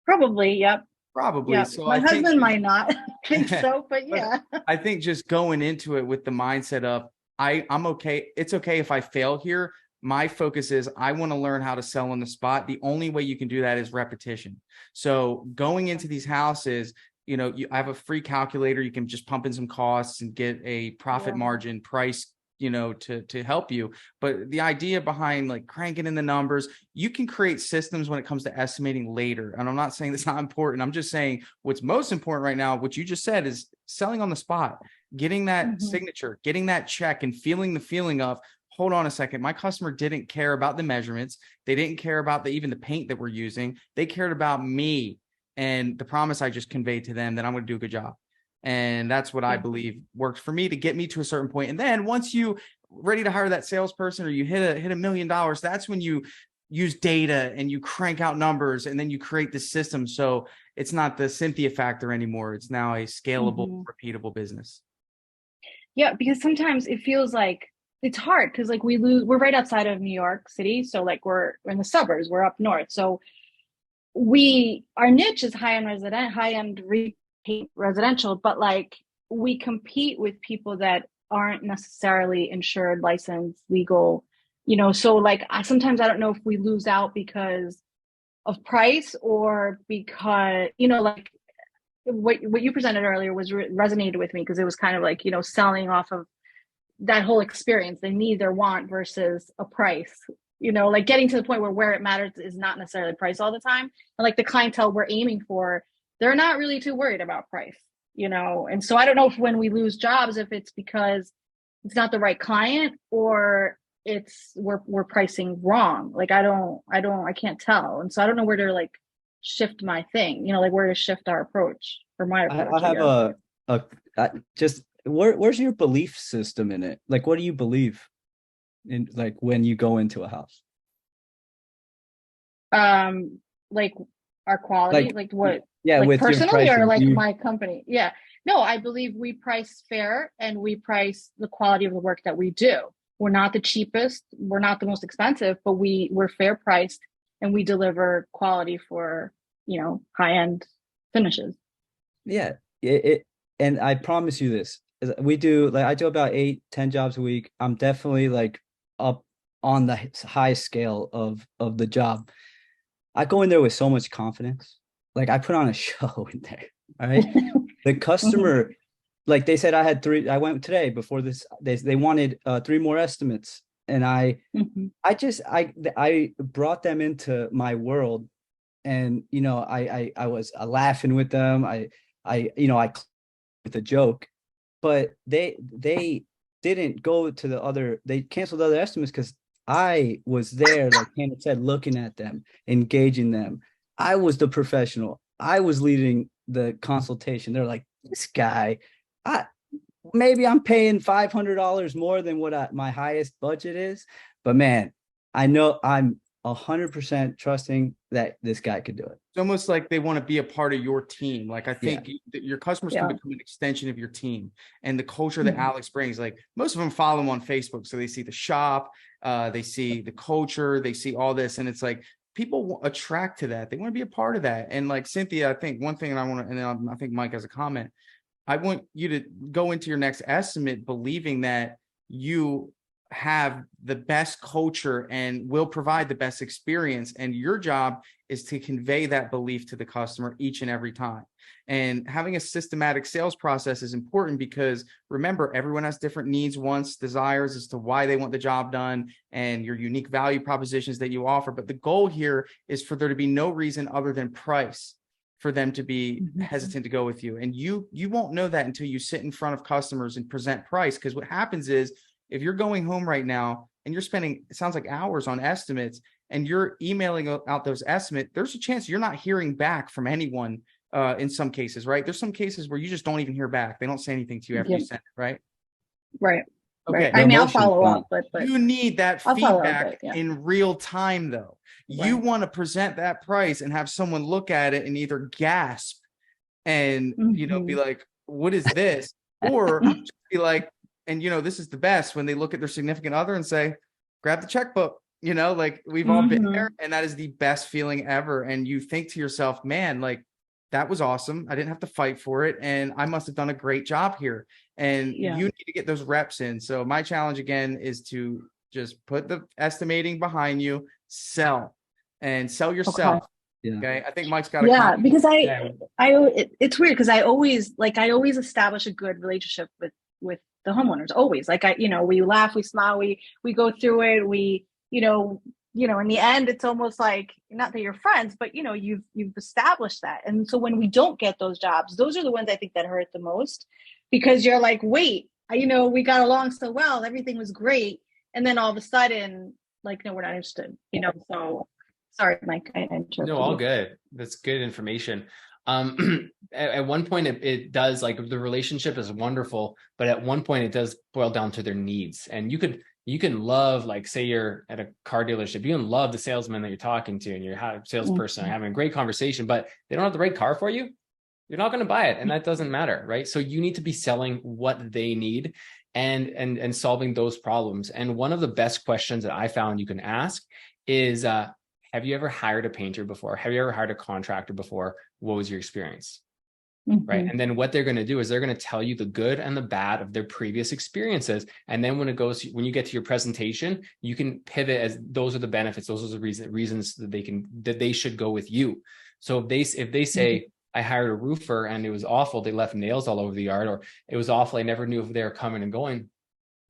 Probably. Yep. Probably. Yeah, So my I husband think might not think so, but yeah. I think just going into it with the mindset of I'm okay. It's okay if I fail here. My focus is I want to learn how to sell on the spot. The only way you can do that is repetition. So going into these houses, I have a free calculator. You can just pump in some costs and get a profit margin price, to help you. But the idea behind like cranking in the numbers, you can create systems when it comes to estimating later. And I'm not saying that's not important. I'm just saying what's most important right now, what you just said, is selling on the spot, getting that signature, getting that check, and feeling the feeling of, hold on a second, my customer didn't care about the measurements. They didn't care about even the paint that we're using. They cared about me and the promise I just conveyed to them that I'm going to do a good job. And that's what I believe worked for me to get me to a certain point. And then once you ready to hire that salesperson, or you hit $1 million, that's when you use data and you crank out numbers, and then you create the system. So it's not the Cynthia factor anymore. It's now a scalable, repeatable business. Yeah, because sometimes it feels like it's hard because like we're right outside of New York City. So like we're in the suburbs, we're up north. So our niche is high-end residential, but like we compete with people that aren't necessarily insured, licensed, legal, so like sometimes I don't know if we lose out because of price or because, like what you presented earlier was resonated with me, because it was kind of like, selling off of that whole experience, the need, their want versus a price, like getting to the point where it matters is not necessarily price all the time. And like the clientele we're aiming for, they're not really too worried about price, and so I don't know if when we lose jobs, if it's because it's not the right client or we're pricing wrong. Like I can't tell. And so I don't know where to like shift my thing, like where to shift our approach, or my approach. I have just where's your belief system in it? Like, what do you believe in, like when you go into a house? Like our quality, like what? Yeah, like with personally or like my company? Yeah. No, I believe we price fair and we price the quality of the work that we do. We're not the cheapest, we're not the most expensive, but we're fair priced and we deliver quality for, high-end finishes. Yeah. And I promise you this, I do about 8-10 jobs a week. I'm definitely like up on the high scale of the job. I go in there with so much confidence. Like I put on a show in there. All right. The customer, like they said, I went today before this, they wanted 3 more estimates. And I brought them into my world, and, I was laughing with them. I with a joke, but they didn't go to they canceled the other estimates because I was there, like Hannah said, looking at them, engaging them. I was the professional. I was leading the consultation. They're like, this guy, maybe I'm paying $500 more than what my highest budget is, but man, I know I'm 100% trusting that this guy could do it. It's almost like they want to be a part of your team. Like I think your customers can become an extension of your team, and the culture that Alex brings. Like most of them follow him on Facebook, so they see the shop, they see the culture, they see all this, and it's like people attract to that. They want to be a part of that. And like Cynthia, I think one thing, and I think Mike has a comment. I want you to go into your next estimate believing that you have the best culture and will provide the best experience. And your job is to convey that belief to the customer each and every time. And having a systematic sales process is important because remember, everyone has different needs, wants, desires as to why they want the job done and your unique value propositions that you offer. But the goal here is for there to be no reason other than price for them to be hesitant to go with you. And you won't know that until you sit in front of customers and present price. Because what happens is if you're going home right now and you're spending, it sounds like hours on estimates, and you're emailing out those estimates, there's a chance you're not hearing back from anyone in some cases, right? There's some cases where you just don't even hear back. They don't say anything to you after you send it, right? Right. Okay. Right. I mean, I'll follow up, but you need that feedback in real time, though. You want to present that price and have someone look at it and either gasp and, be like, what is this? Or just be like, and, this is the best when they look at their significant other and say, grab the checkbook, like we've all been there. And that is the best feeling ever. And you think to yourself, man, like that was awesome. I didn't have to fight for it, and I must have done a great job here. And Yeah. you need to get those reps in. So my challenge again is to just put the estimating behind you, sell yourself. Yeah. Okay. I think Mike's got a Yeah, comment. because Yeah. it's weird because I always establish a good relationship with the homeowners, always. Like we laugh, we smile, we go through it, in the end it's almost like, not that you're friends, but you've established that. And so when we don't get those jobs, those are the ones I think that hurt the most, because you're like, wait, we got along so well, everything was great, and then all of a sudden, like, no, we're not interested. So sorry, Mike, I interrupted No, all you. good. That's good information. At one point it does, like, the relationship is wonderful, but at one point it does boil down to their needs. And you can love, like, say you're at a car dealership, you can love the salesman that you're talking to and you're a salesperson having a great conversation, but they don't have the right car for you, you're not going to buy it. And that doesn't matter, right? So you need to be selling what they need and solving those problems. And one of the best questions that I found you can ask is, have you ever hired a painter before? Have you ever hired a contractor before? What was your experience? Right. And then what they're going to do is they're going to tell you the good and the bad of their previous experiences. And then when you get to your presentation, you can pivot as those are the benefits. Those are the reasons that they should go with you. So if they say, I hired a roofer and it was awful, they left nails all over the yard, or it was awful, I never knew if they were coming and going.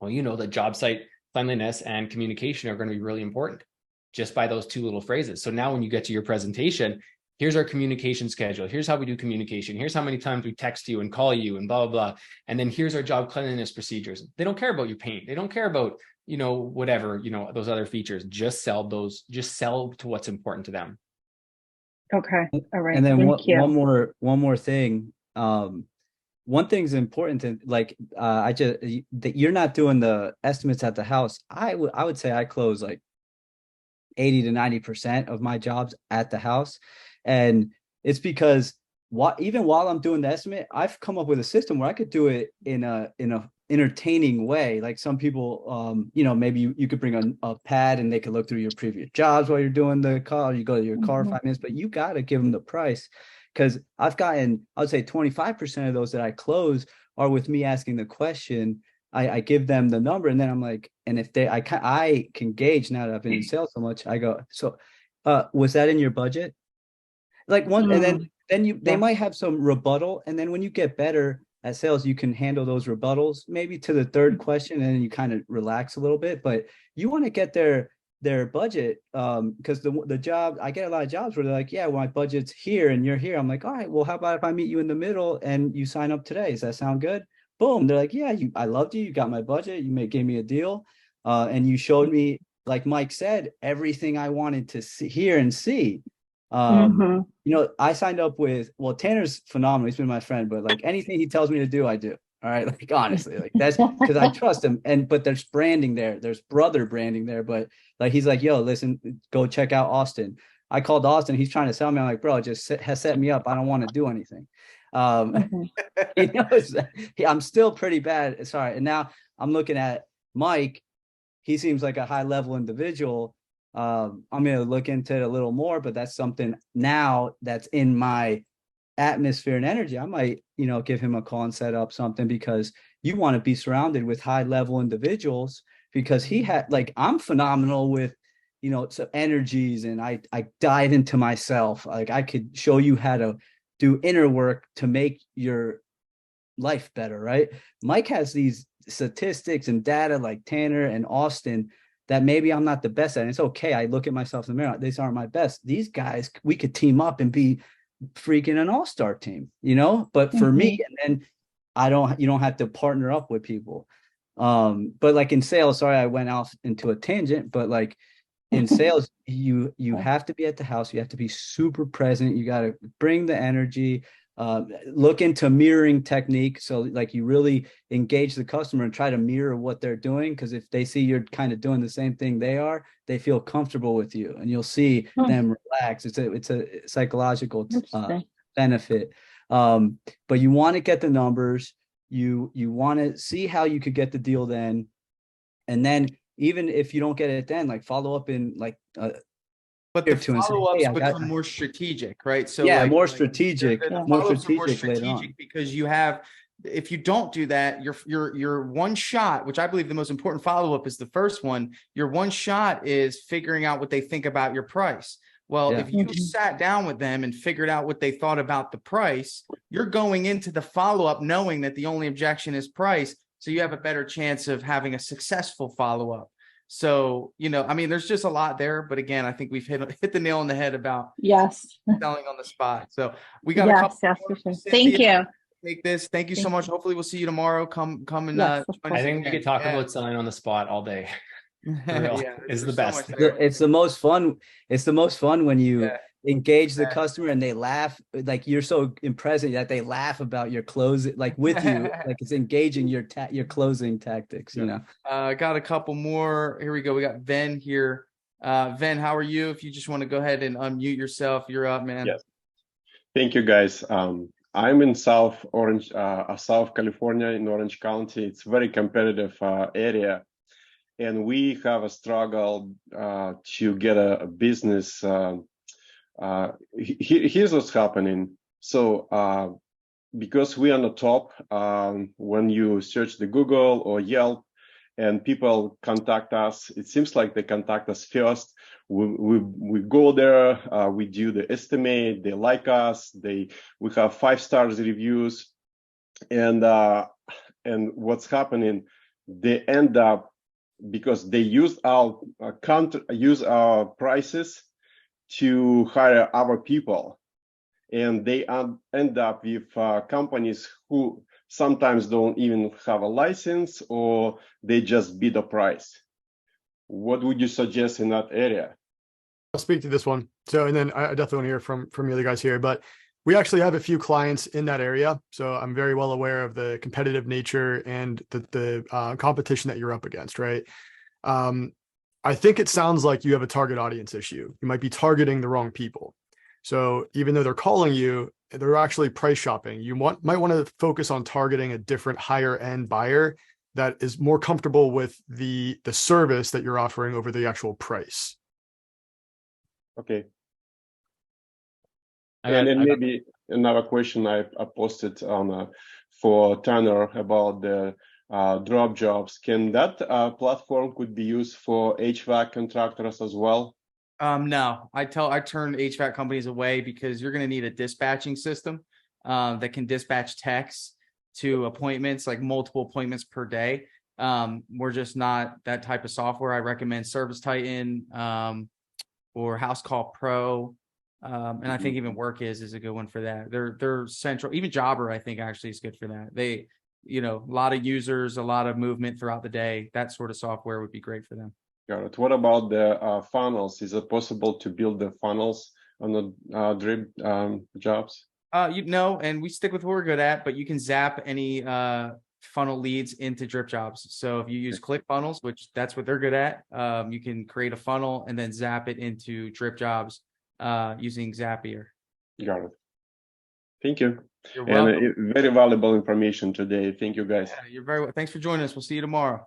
Well, the job site cleanliness and communication are going to be really important just by those two little phrases. So now when you get to your presentation, here's our communication schedule. Here's how we do communication. Here's how many times we text you and call you and blah, blah, blah. And then here's our job cleanliness procedures. They don't care about your paint. They don't care about, whatever, those other features. Just sell to what's important to them. Okay. All right. And then Thank you. one more thing. One thing's important to, like, that you're not doing the estimates at the house. I would say I close like 80 to 90% of my jobs at the house. And it's because even while I'm doing the estimate, I've come up with a system where I could do it in a entertaining way. Like some people, maybe you could bring a pad and they could look through your previous jobs while you're doing the call. You go to your car 5 minutes, but you got to give them the price, because I've gotten, I would say 25% of those that I close are with me asking the question. I give them the number, and then I'm like, and if I can gauge, now that I've been in sales so much, I go, so was that in your budget? Like one, and then they might have some rebuttal, and then when you get better at sales, you can handle those rebuttals maybe to the third question, and then you kind of relax a little bit. But you want to get their budget, because the job, I get a lot of jobs where they're like, yeah, well, my budget's here and you're here. I'm like, all right, well, how about if I meet you in the middle and you sign up today? Does that sound good? Boom. They're like, yeah, I loved you. You got my budget. Gave me a deal. And you showed me, like Mike said, everything I wanted to hear and see. I signed up with, Tanner's phenomenal. He's been my friend, but like anything he tells me to do, I do. All right. Like, honestly, like that's because I trust him. But there's branding there. There's brother branding there. But like, he's like, yo, listen, go check out Austin. I called Austin. He's trying to sell me. I'm like, bro, just has set me up. I don't want to do anything. He knows I'm still pretty bad. Sorry. And now I'm looking at Mike. He seems like a high level individual. I'm going to look into it a little more, but that's something now that's in my atmosphere and energy. I might, give him a call and set up something, because you want to be surrounded with high level individuals, because he had, like, I'm phenomenal with, some energies, and I dive into myself. Like I could show you how to do inner work to make your life better, right? Mike has these statistics and data like Tanner and Austin that maybe I'm not the best at. And it's okay. I look at myself in the mirror. These aren't my best. These guys, we could team up and be freaking an all-star team, but for me, and then you don't have to partner up with people. But like in sales, sorry, I went off into a tangent, but like in sales, you have to be at the house. You have to be super present. You got to bring the energy, look into mirroring technique. So like you really engage the customer and try to mirror what they're doing. Because if they see you're kind of doing the same thing they are, they feel comfortable with you, and you'll see them relax. It's a psychological benefit. But you want to get the numbers. You want to see how you could get the deal then. And then even if you don't get it then, like follow up in like but the and say, follow-ups "Hey, I got." become more strategic, right? So Yeah, like more strategic, the more follow-ups are more strategic later on. strategic because you have, if you don't do that, your one shot, which I believe the most important follow-up is the first one. Your one shot is figuring out what they think about your price. Well, Yeah. if you sat down with them and figured out what they thought about the price, you're going into the follow-up knowing that the only objection is price. So you have a better chance of having a successful follow-up. So, I mean, there's just a lot there, but again, I think we've hit the nail on the head about Yes. selling on the spot. So we got a Yes, couple. yes, for sure. Cynthia, Thank you. take this. Thank you so much. Hopefully we'll see you tomorrow. Come and Yes, of join course. I us think we again. could talk Yeah. about selling on the spot all day. For real. Yeah, It's the there's so best. much there. It's the most fun. It's the most fun when you Yeah. engage the Yeah. customer and they laugh. Like you're so impressive that they laugh about your closing, like with you, like it's engaging your closing tactics. Got a couple more. Here we go. We got Ven here. Ven, how are you? If you just want to go ahead and unmute yourself, you're up, man. Yes. Thank you, guys. I'm in South California in Orange County. It's a very competitive area, and we have a struggle to get a business. Here's what's happening. So because we are on the top, when you search the Google or Yelp and people contact us, it seems like they contact us first. We go there, we do the estimate, they like us, we have 5-star reviews, and what's happening, they end up, because they use our prices to hire our people, and they end up with companies who sometimes don't even have a license, or they just bid a price. What would you suggest in that area? I'll speak to this one. So, and then I definitely want to hear from the other guys here, but we actually have a few clients in that area. So I'm very well aware of the competitive nature and the competition that you're up against, right? I think it sounds like you have a target audience issue. You might be targeting the wrong people. So even though they're calling you, they're actually price shopping. You might want to focus on targeting a different higher end buyer that is more comfortable with the service that you're offering over the actual price. Okay. And maybe another question I posted on for Tanner about the Dripjobs. Can that platform could be used for HVAC contractors as well? No, I turn HVAC companies away because you're going to need a dispatching system that can dispatch techs to appointments, like multiple appointments per day. We're just not that type of software. I recommend Service Titan or House Call Pro. And I think even Work is a good one for that. They're central. Even Jobber, I think, actually is good for that. They, a lot of users, a lot of movement throughout the day. That sort of software would be great for them. Got it. What about the funnels? Is it possible to build the funnels on the Dripjobs? And we stick with what we're good at, but you can zap any funnel leads into Dripjobs. So if you use ClickFunnels, which that's what they're good at, you can create a funnel and then zap it into Dripjobs using Zapier. Got it. Thank you. You're welcome. And very valuable information today. Thank you, guys. Yeah, you're very well. Thanks for joining us. We'll see you tomorrow.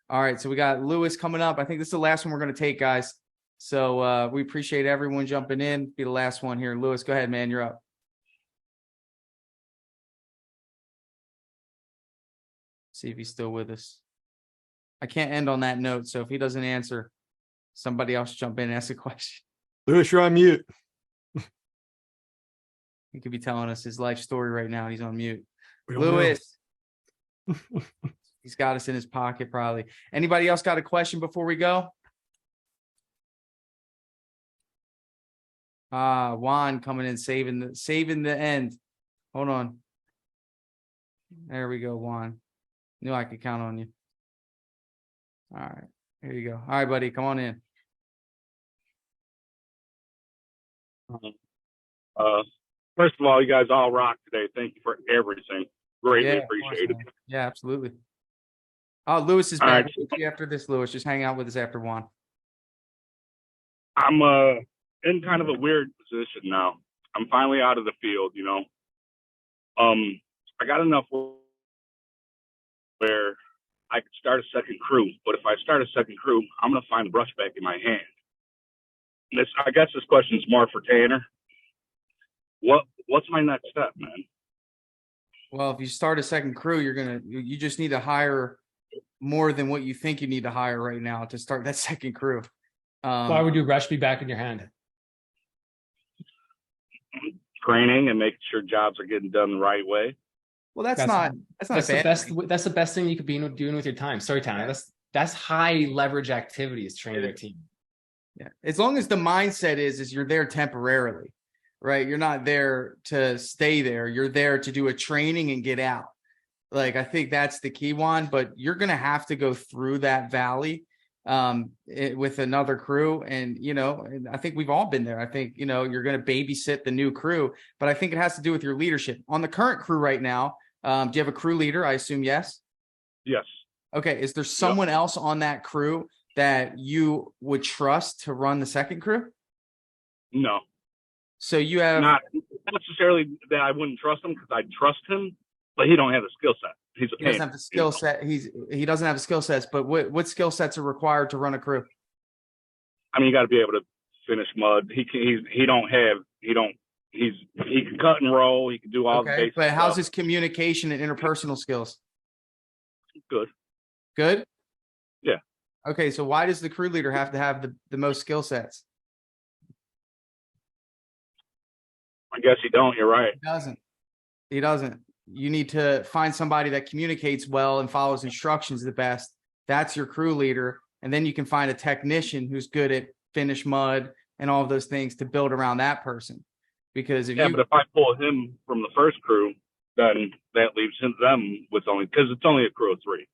All right, so we got Lewis coming up. I think this is the last one we're going to take, guys. So we appreciate everyone jumping in. Be the last one here. Lewis, go ahead, man. You're up. See if he's still with us. I can't end on that note, so if he doesn't answer, somebody else jump in and ask a question. Lewis, you're on mute. He could be telling us his life story right now. He's on mute. We don't Lewis. He's got us in his pocket, probably. Anybody else got a question before we go? Juan coming in, saving the end. Hold on. There we go, Juan. Knew I could count on you. All right. Here you go. All right, buddy. Come on in. First of all, you guys all rock today. Thank you for everything. Greatly appreciated. Course, yeah, absolutely. Oh, Lewis is back. We'll see you after this, Lewis. Just hang out with us after Juan. I'm in kind of a weird position now. I'm finally out of the field, I got enough where I could start a second crew, but if I start a second crew, I'm gonna find the brush back in my hand. I guess this question is more for Tanner. What's my next step, man? Well, if you start a second crew, you just need to hire more than what you think you need to hire right now to start that second crew. Why would you rush me back in your hand? Training and making sure jobs are getting done the right way. Well, that's not the best. That's the best thing you could be doing with your time. Sorry, Tanner. That's high leverage activity is training your team. Yeah, as long as the mindset is you're there temporarily, right? You're not there to stay there. You're there to do a training and get out. Like, I think that's the key one, but you're going to have to go through that valley with another crew. And, and I think we've all been there. I think, you're going to babysit the new crew, but I think it has to do with your leadership. On the current crew right now, do you have a crew leader? I assume yes? Yes. Okay. Is there someone else on that crew that you would trust to run the second crew? No. So you have not necessarily that I wouldn't trust him, because I trust him, but he don't have the skill set. He doesn't have the skill set. He doesn't have the skill sets, but what skill sets are required to run a crew? I mean, you got to be able to finish mud. He can cut and roll. He can do all the basic but how's stuff. his communication and interpersonal skills? Good. Good? Yeah. Okay, so why does the crew leader have to have the most skill sets? I guess he don't. You're right. He doesn't. You need to find somebody that communicates well and follows instructions the best. That's your crew leader. And then you can find a technician who's good at finish mud and all of those things to build around that person. Because but if I pull him from the first crew, then that leaves them with because it's only a crew of 3.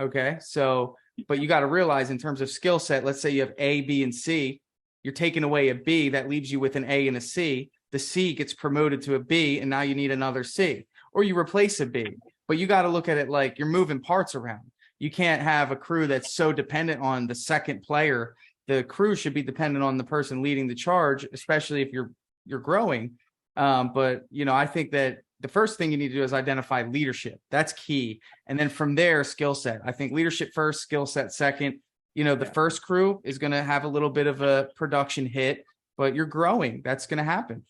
Okay. So, but you got to realize in terms of skill set, let's say you have A, B, and C, you're taking away a B, that leaves you with an A and a C. The C gets promoted to a B, and now you need another C, or you replace a B. But you got to look at it like you're moving parts around. You can't have a crew that's so dependent on the second player. The crew should be dependent on the person leading the charge, especially if you're growing. But I think that the first thing you need to do is identify leadership. That's key. And then from there, skill set. I think leadership first, skill set second. The first crew is going to have a little bit of a production hit, but you're growing. That's going to happen.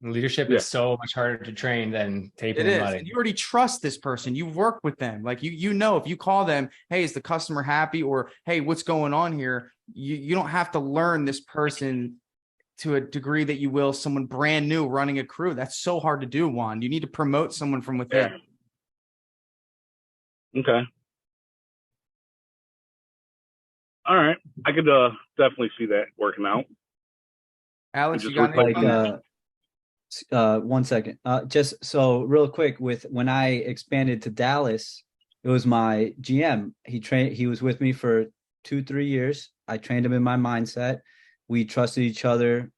Leadership is so much harder to train than taping and mudding. And you already trust this person. You've worked with them. Like if you call them, hey, is the customer happy? Or hey, what's going on here? You don't have to learn this person to a degree that you will someone brand new running a crew. That's so hard to do, Juan. You need to promote someone from within. Okay. All right. I could definitely see that working out. Alex, you got anything? 1 second. Just so real quick, when I expanded to Dallas, it was my GM. He was with me for 2-3 years. I trained him in my mindset. We trusted each other,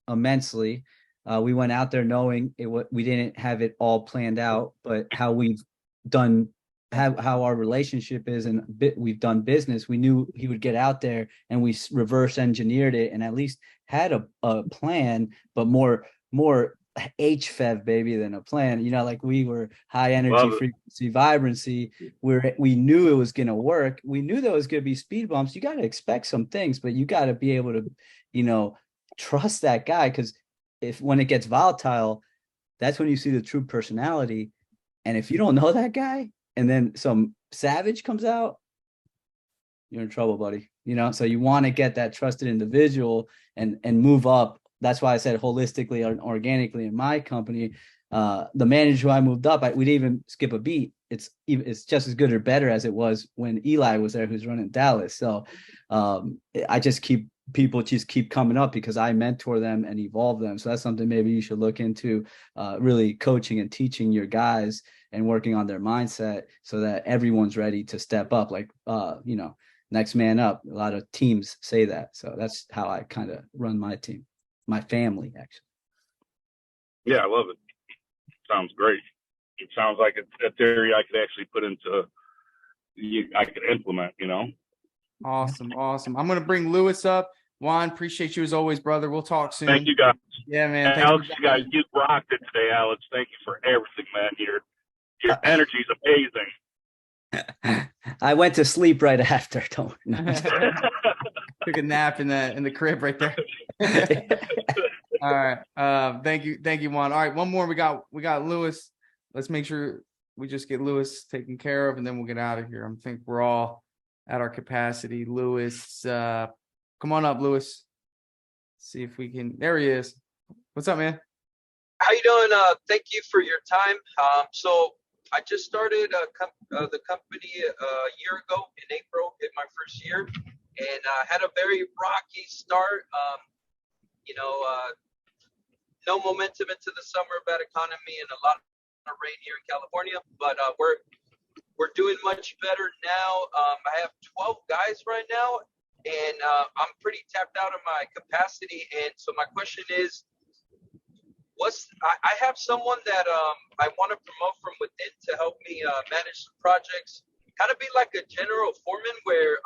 immensely. We went out there knowing we didn't have it all planned out, but how we've done, how our relationship is, and we've done business. We knew he would get out there, and we reverse engineered it, and at least had a plan, but more HFEV baby than a plan. Like we were high energy, frequency, vibrancy, where we knew it was going to work. We knew there was going to be speed bumps. You got to expect some things, but you got to be able to, trust that guy. Because when it gets volatile, that's when you see the true personality. And if you don't know that guy, and then some savage comes out, you're in trouble, buddy. So you want to get that trusted individual and move up. That's why I said holistically and organically in my company. The manager who I moved up, we didn't even skip a beat. It's just as good or better as it was when Eli was there, who's running Dallas. So people just keep coming up because I mentor them and evolve them. So that's something maybe you should look into, really coaching and teaching your guys and working on their mindset so that everyone's ready to step up. Like, next man up. A lot of teams say that. So that's how I kind of run my team. My family, actually. Yeah, I love it. Sounds great. It sounds like a theory I could actually put into, I could implement, Awesome. I'm going to bring Lewis up. Juan, appreciate you as always, brother. We'll talk soon. Thank you, guys. Yeah, man. Alex, you rocked it today, Alex. Thank you for everything, man. Your energy is amazing. I went to sleep right after. Don't. Took a nap in the crib right there. All right. Thank you, Juan. All right, one more. We got Lewis. Let's make sure we just get Lewis taken care of, and then we'll get out of here. I think we're all at our capacity. Lewis, come on up, Lewis. See if we can. There he is. What's up, man? How you doing? Thank you for your time. So I just started the company a year ago in April, in my first year, and had a very rocky start. No momentum into the summer, bad economy, and a lot of rain here in California. But we're doing much better now. I have 12 guys right now, and I'm pretty tapped out of my capacity. And so my question is, I have someone that I want to promote from within to help me manage some projects, kind of be like a general foreman where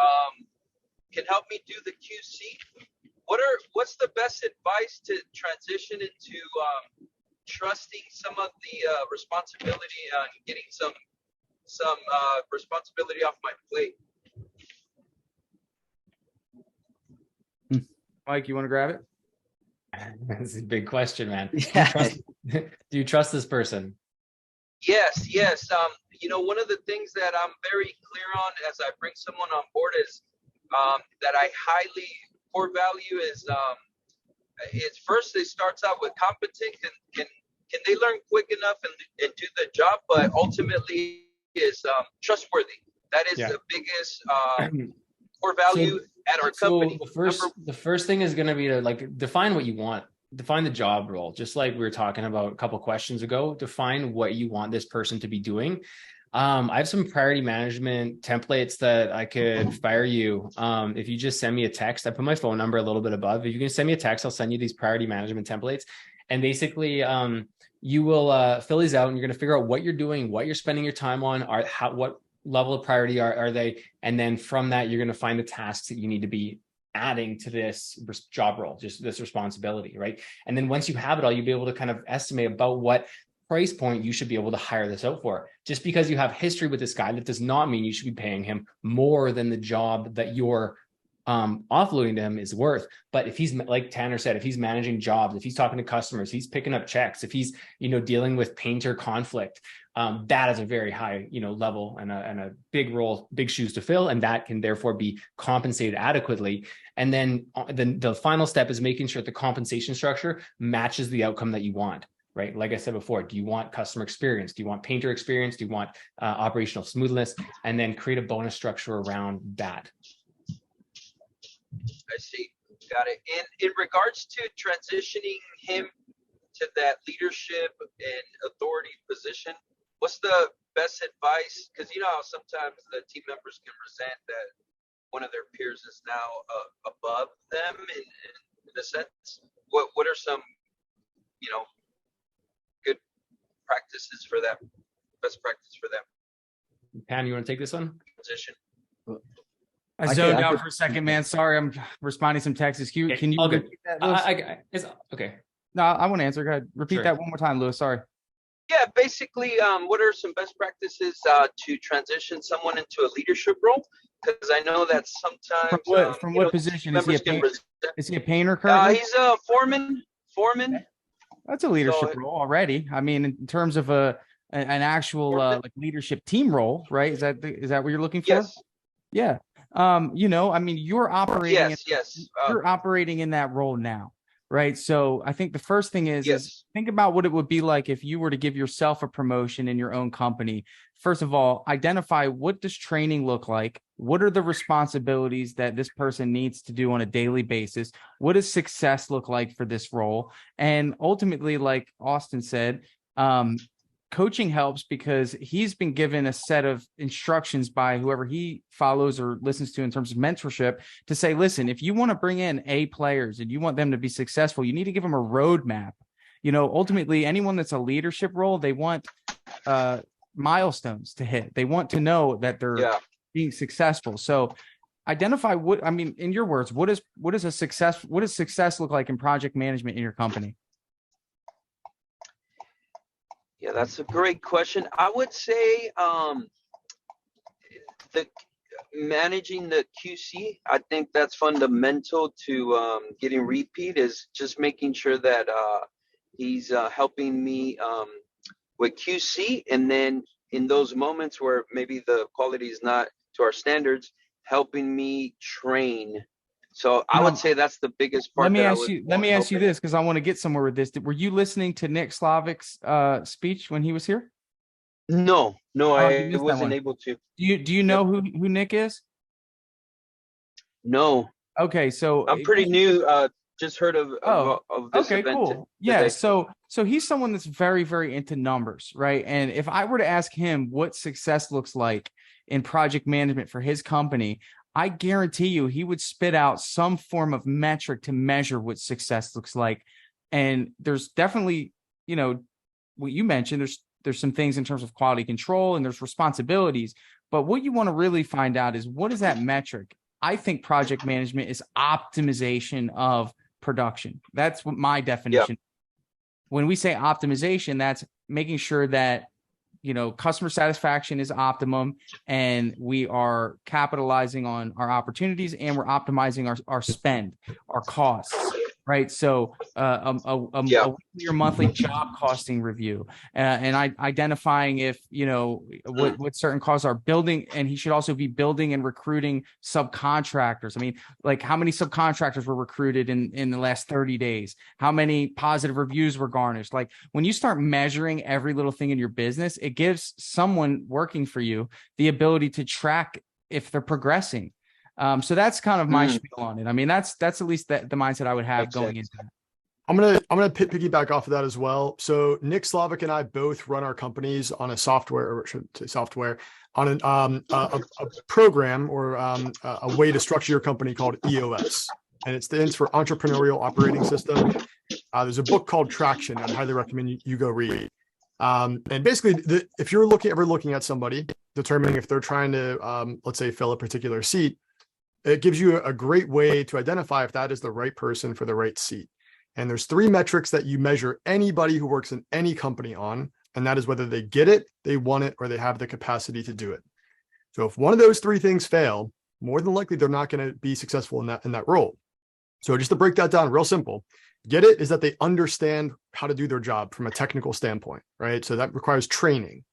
can help me do the QC. What's the best advice to transition into trusting some of the responsibility and getting some responsibility off my plate? Mike, you want to grab it? That's a big question, man. Yeah. Do you trust this person? Yes. One of the things that I'm very clear on as I bring someone on board is that I highly core value is first it starts out with competent can they learn quick enough and do the job, but ultimately is trustworthy. That is the biggest core value at our company. The first thing is going to be to define what you want. Define the job role, just like we were talking about a couple questions ago. Define what you want this person to be doing. I have some priority management templates that I could fire you. If you just send me a text, I put my phone number a little bit above. If you can send me a text, I'll send you these priority management templates. And basically, you will fill these out, and you're going to figure out what you're doing, what you're spending your time on, what level of priority are they, and then from that, you're going to find the tasks that you need to be adding to this job role, just this responsibility, right? And then once you have it all, you'll be able to kind of estimate about what price point you should be able to hire this out for. Just because you have history with this guy, that does not mean you should be paying him more than the job that you're offloading to him is worth. But if he's, like Tanner said, if he's managing jobs, if he's talking to customers, he's picking up checks, if he's dealing with painter conflict, that is a very high level and a big role, big shoes to fill, and that can therefore be compensated adequately. And then the final step is making sure the compensation structure matches the outcome that you want. Right? Like I said before, do you want customer experience? Do you want painter experience? Do you want operational smoothness? And then create a bonus structure around that. I see. Got it. And in regards to transitioning him to that leadership and authority position, what's the best advice? Because how sometimes the team members can resent that one of their peers is now above them in a sense. What are some, good practices for that? Best practice for them. Pan, you want to take this one? Transition. I zoned out for a second, man. Sorry, I'm responding to some texts. Can you repeat that, Lewis? Okay. No, I want to answer. Go ahead. Repeat that one more time, Lewis. Sorry. Yeah, basically, what are some best practices to transition someone into a leadership role? Because I know that sometimes from what position is he? Is he a painter currently? He's a foreman. That's a leadership role already. I mean, in terms of an actual leadership team role, right? Is that what you're looking for? Yes. Yeah. I mean, you're operating. Yes. You're operating in that role now, right? So I think the first thing is think about what it would be like if you were to give yourself a promotion in your own company. First of all, identify what does training look like? What are the responsibilities that this person needs to do on a daily basis? What does success look like for this role? And ultimately, like Austin said, coaching helps because he's been given a set of instructions by whoever he follows or listens to in terms of mentorship to say, listen, if you want to bring in A players and you want them to be successful, you need to give them a roadmap. Ultimately, anyone that's a leadership role, they want milestones to hit. They want to know that they're being successful. So identify in your words, what does success look like in project management in your company? Yeah, that's a great question. I would say managing the QC, I think that's fundamental to getting repeat, is just making sure that he's helping me with QC, and then in those moments where maybe the quality is not to our standards, helping me train. So I would say that's the biggest part. Let me ask you this, because I want to get somewhere with this. Were you listening to Nick Slavic's speech when he was here? No, I missed that wasn't one. able to. Do you know who Nick is? No. Okay, so I'm pretty new. Just heard of this okay, event. cool. Yeah, so he's someone that's very, very into numbers, right? And if I were to ask him what success looks like in project management for his company, I guarantee you he would spit out some form of metric to measure what success looks like. And there's definitely, you know, what you mentioned, there's some things in terms of quality control and there's responsibilities. But what you want to really find out is, what is that metric? I think project management is optimization of production. That's what my definition. Yeah. When we say optimization, that's making sure that, you know, customer satisfaction is optimum and we are capitalizing on our opportunities and we're optimizing our spend, our costs, right? So a weekly or monthly job costing review and identifying if, you know, what certain costs are, building. And he should also be building and recruiting subcontractors. I mean, like, how many subcontractors were recruited in the last 30 days? How many positive reviews were garnished? Like, when you start measuring every little thing in your business, it gives someone working for you the ability to track if they're progressing. So that's kind of my spiel on it. I mean, that's at least the mindset I would have going into that. I'm gonna piggyback off of that as well. So Nick Slavic and I both run our companies on a software, or should say software, on a program or a way to structure your company called EOS, and it stands for Entrepreneurial Operating System. There's a book called Traction I'd highly recommend you go read. And basically, if you're ever looking at somebody, determining if they're trying to, let's say, fill a particular seat, it gives you a great way to identify if that is the right person for the right seat. And there's 3 metrics that you measure anybody who works in any company on, and that is whether they get it, they want it, or they have the capacity to do it. So if one of those 3 things fail, more than likely they're not going to be successful in that role. So just to break that down real simple, get it is that they understand how to do their job from a technical standpoint, right? So that requires training.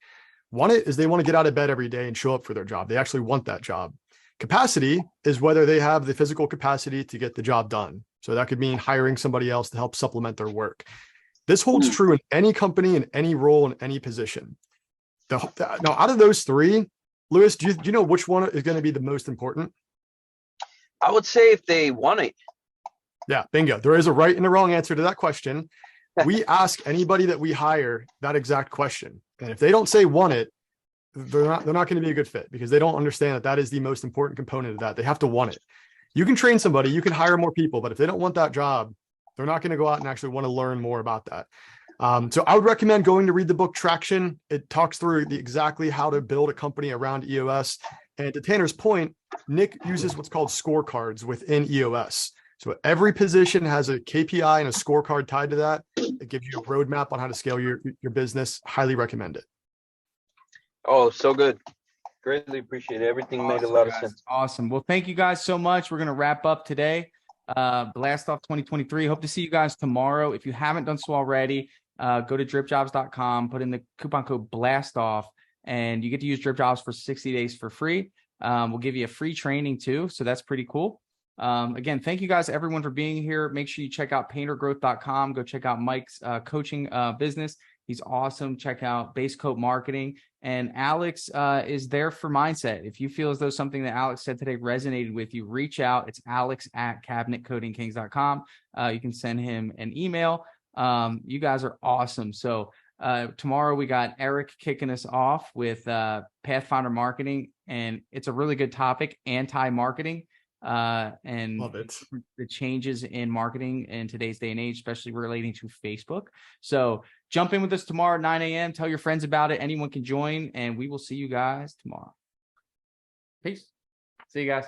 Want it is they want to get out of bed every day and show up for their job. They actually want that job. Capacity is whether they have the physical capacity to get the job done. So that could mean hiring somebody else to help supplement their work. This holds true in any company, in any role, in any position. Now, out of those 3, Lewis, do you know which one is going to be the most important? I would say if they want it. Yeah, bingo. There is a right and a wrong answer to that question. We ask anybody that we hire that exact question. And if they don't say want it, they're not going to be a good fit, because they don't understand that is the most important component of that. They have to want it. You can train somebody, you can hire more people, but if they don't want that job, they're not going to go out and actually want to learn more about that. So I would recommend going to read the book Traction. It talks through exactly how to build a company around EOS. And to Tanner's point, Nick uses what's called scorecards within EOS. So every position has a KPI and a scorecard tied to that. It gives you a roadmap on how to scale your business. Highly recommend it. Oh, so good. Greatly appreciate it. Everything made a lot of sense. Awesome. Well, thank you guys so much. We're going to wrap up today. Blast Off 2023. Hope to see you guys tomorrow. If you haven't done so already, go to dripjobs.com, put in the coupon code BLASTOFF, and you get to use Dripjobs for 60 days for free. We'll give you a free training too. So that's pretty cool. Again, thank you guys, everyone, for being here. Make sure you check out paintergrowth.com. Go check out Mike's coaching business. He's awesome. Check out Base Coat Marketing. And Alex is there for mindset. If you feel as though something that Alex said today resonated with you, reach out. It's alex@cabinetcoatingkings.com. You can send him an email. You guys are awesome. So tomorrow we got Eric kicking us off with Pathfinder Marketing, and it's a really good topic, anti-marketing. And love it. The changes in marketing in today's day and age, especially relating to Facebook. So jump in with us tomorrow at 9 a.m. Tell your friends about it. Anyone can join, and we will see you guys tomorrow. Peace. See you guys.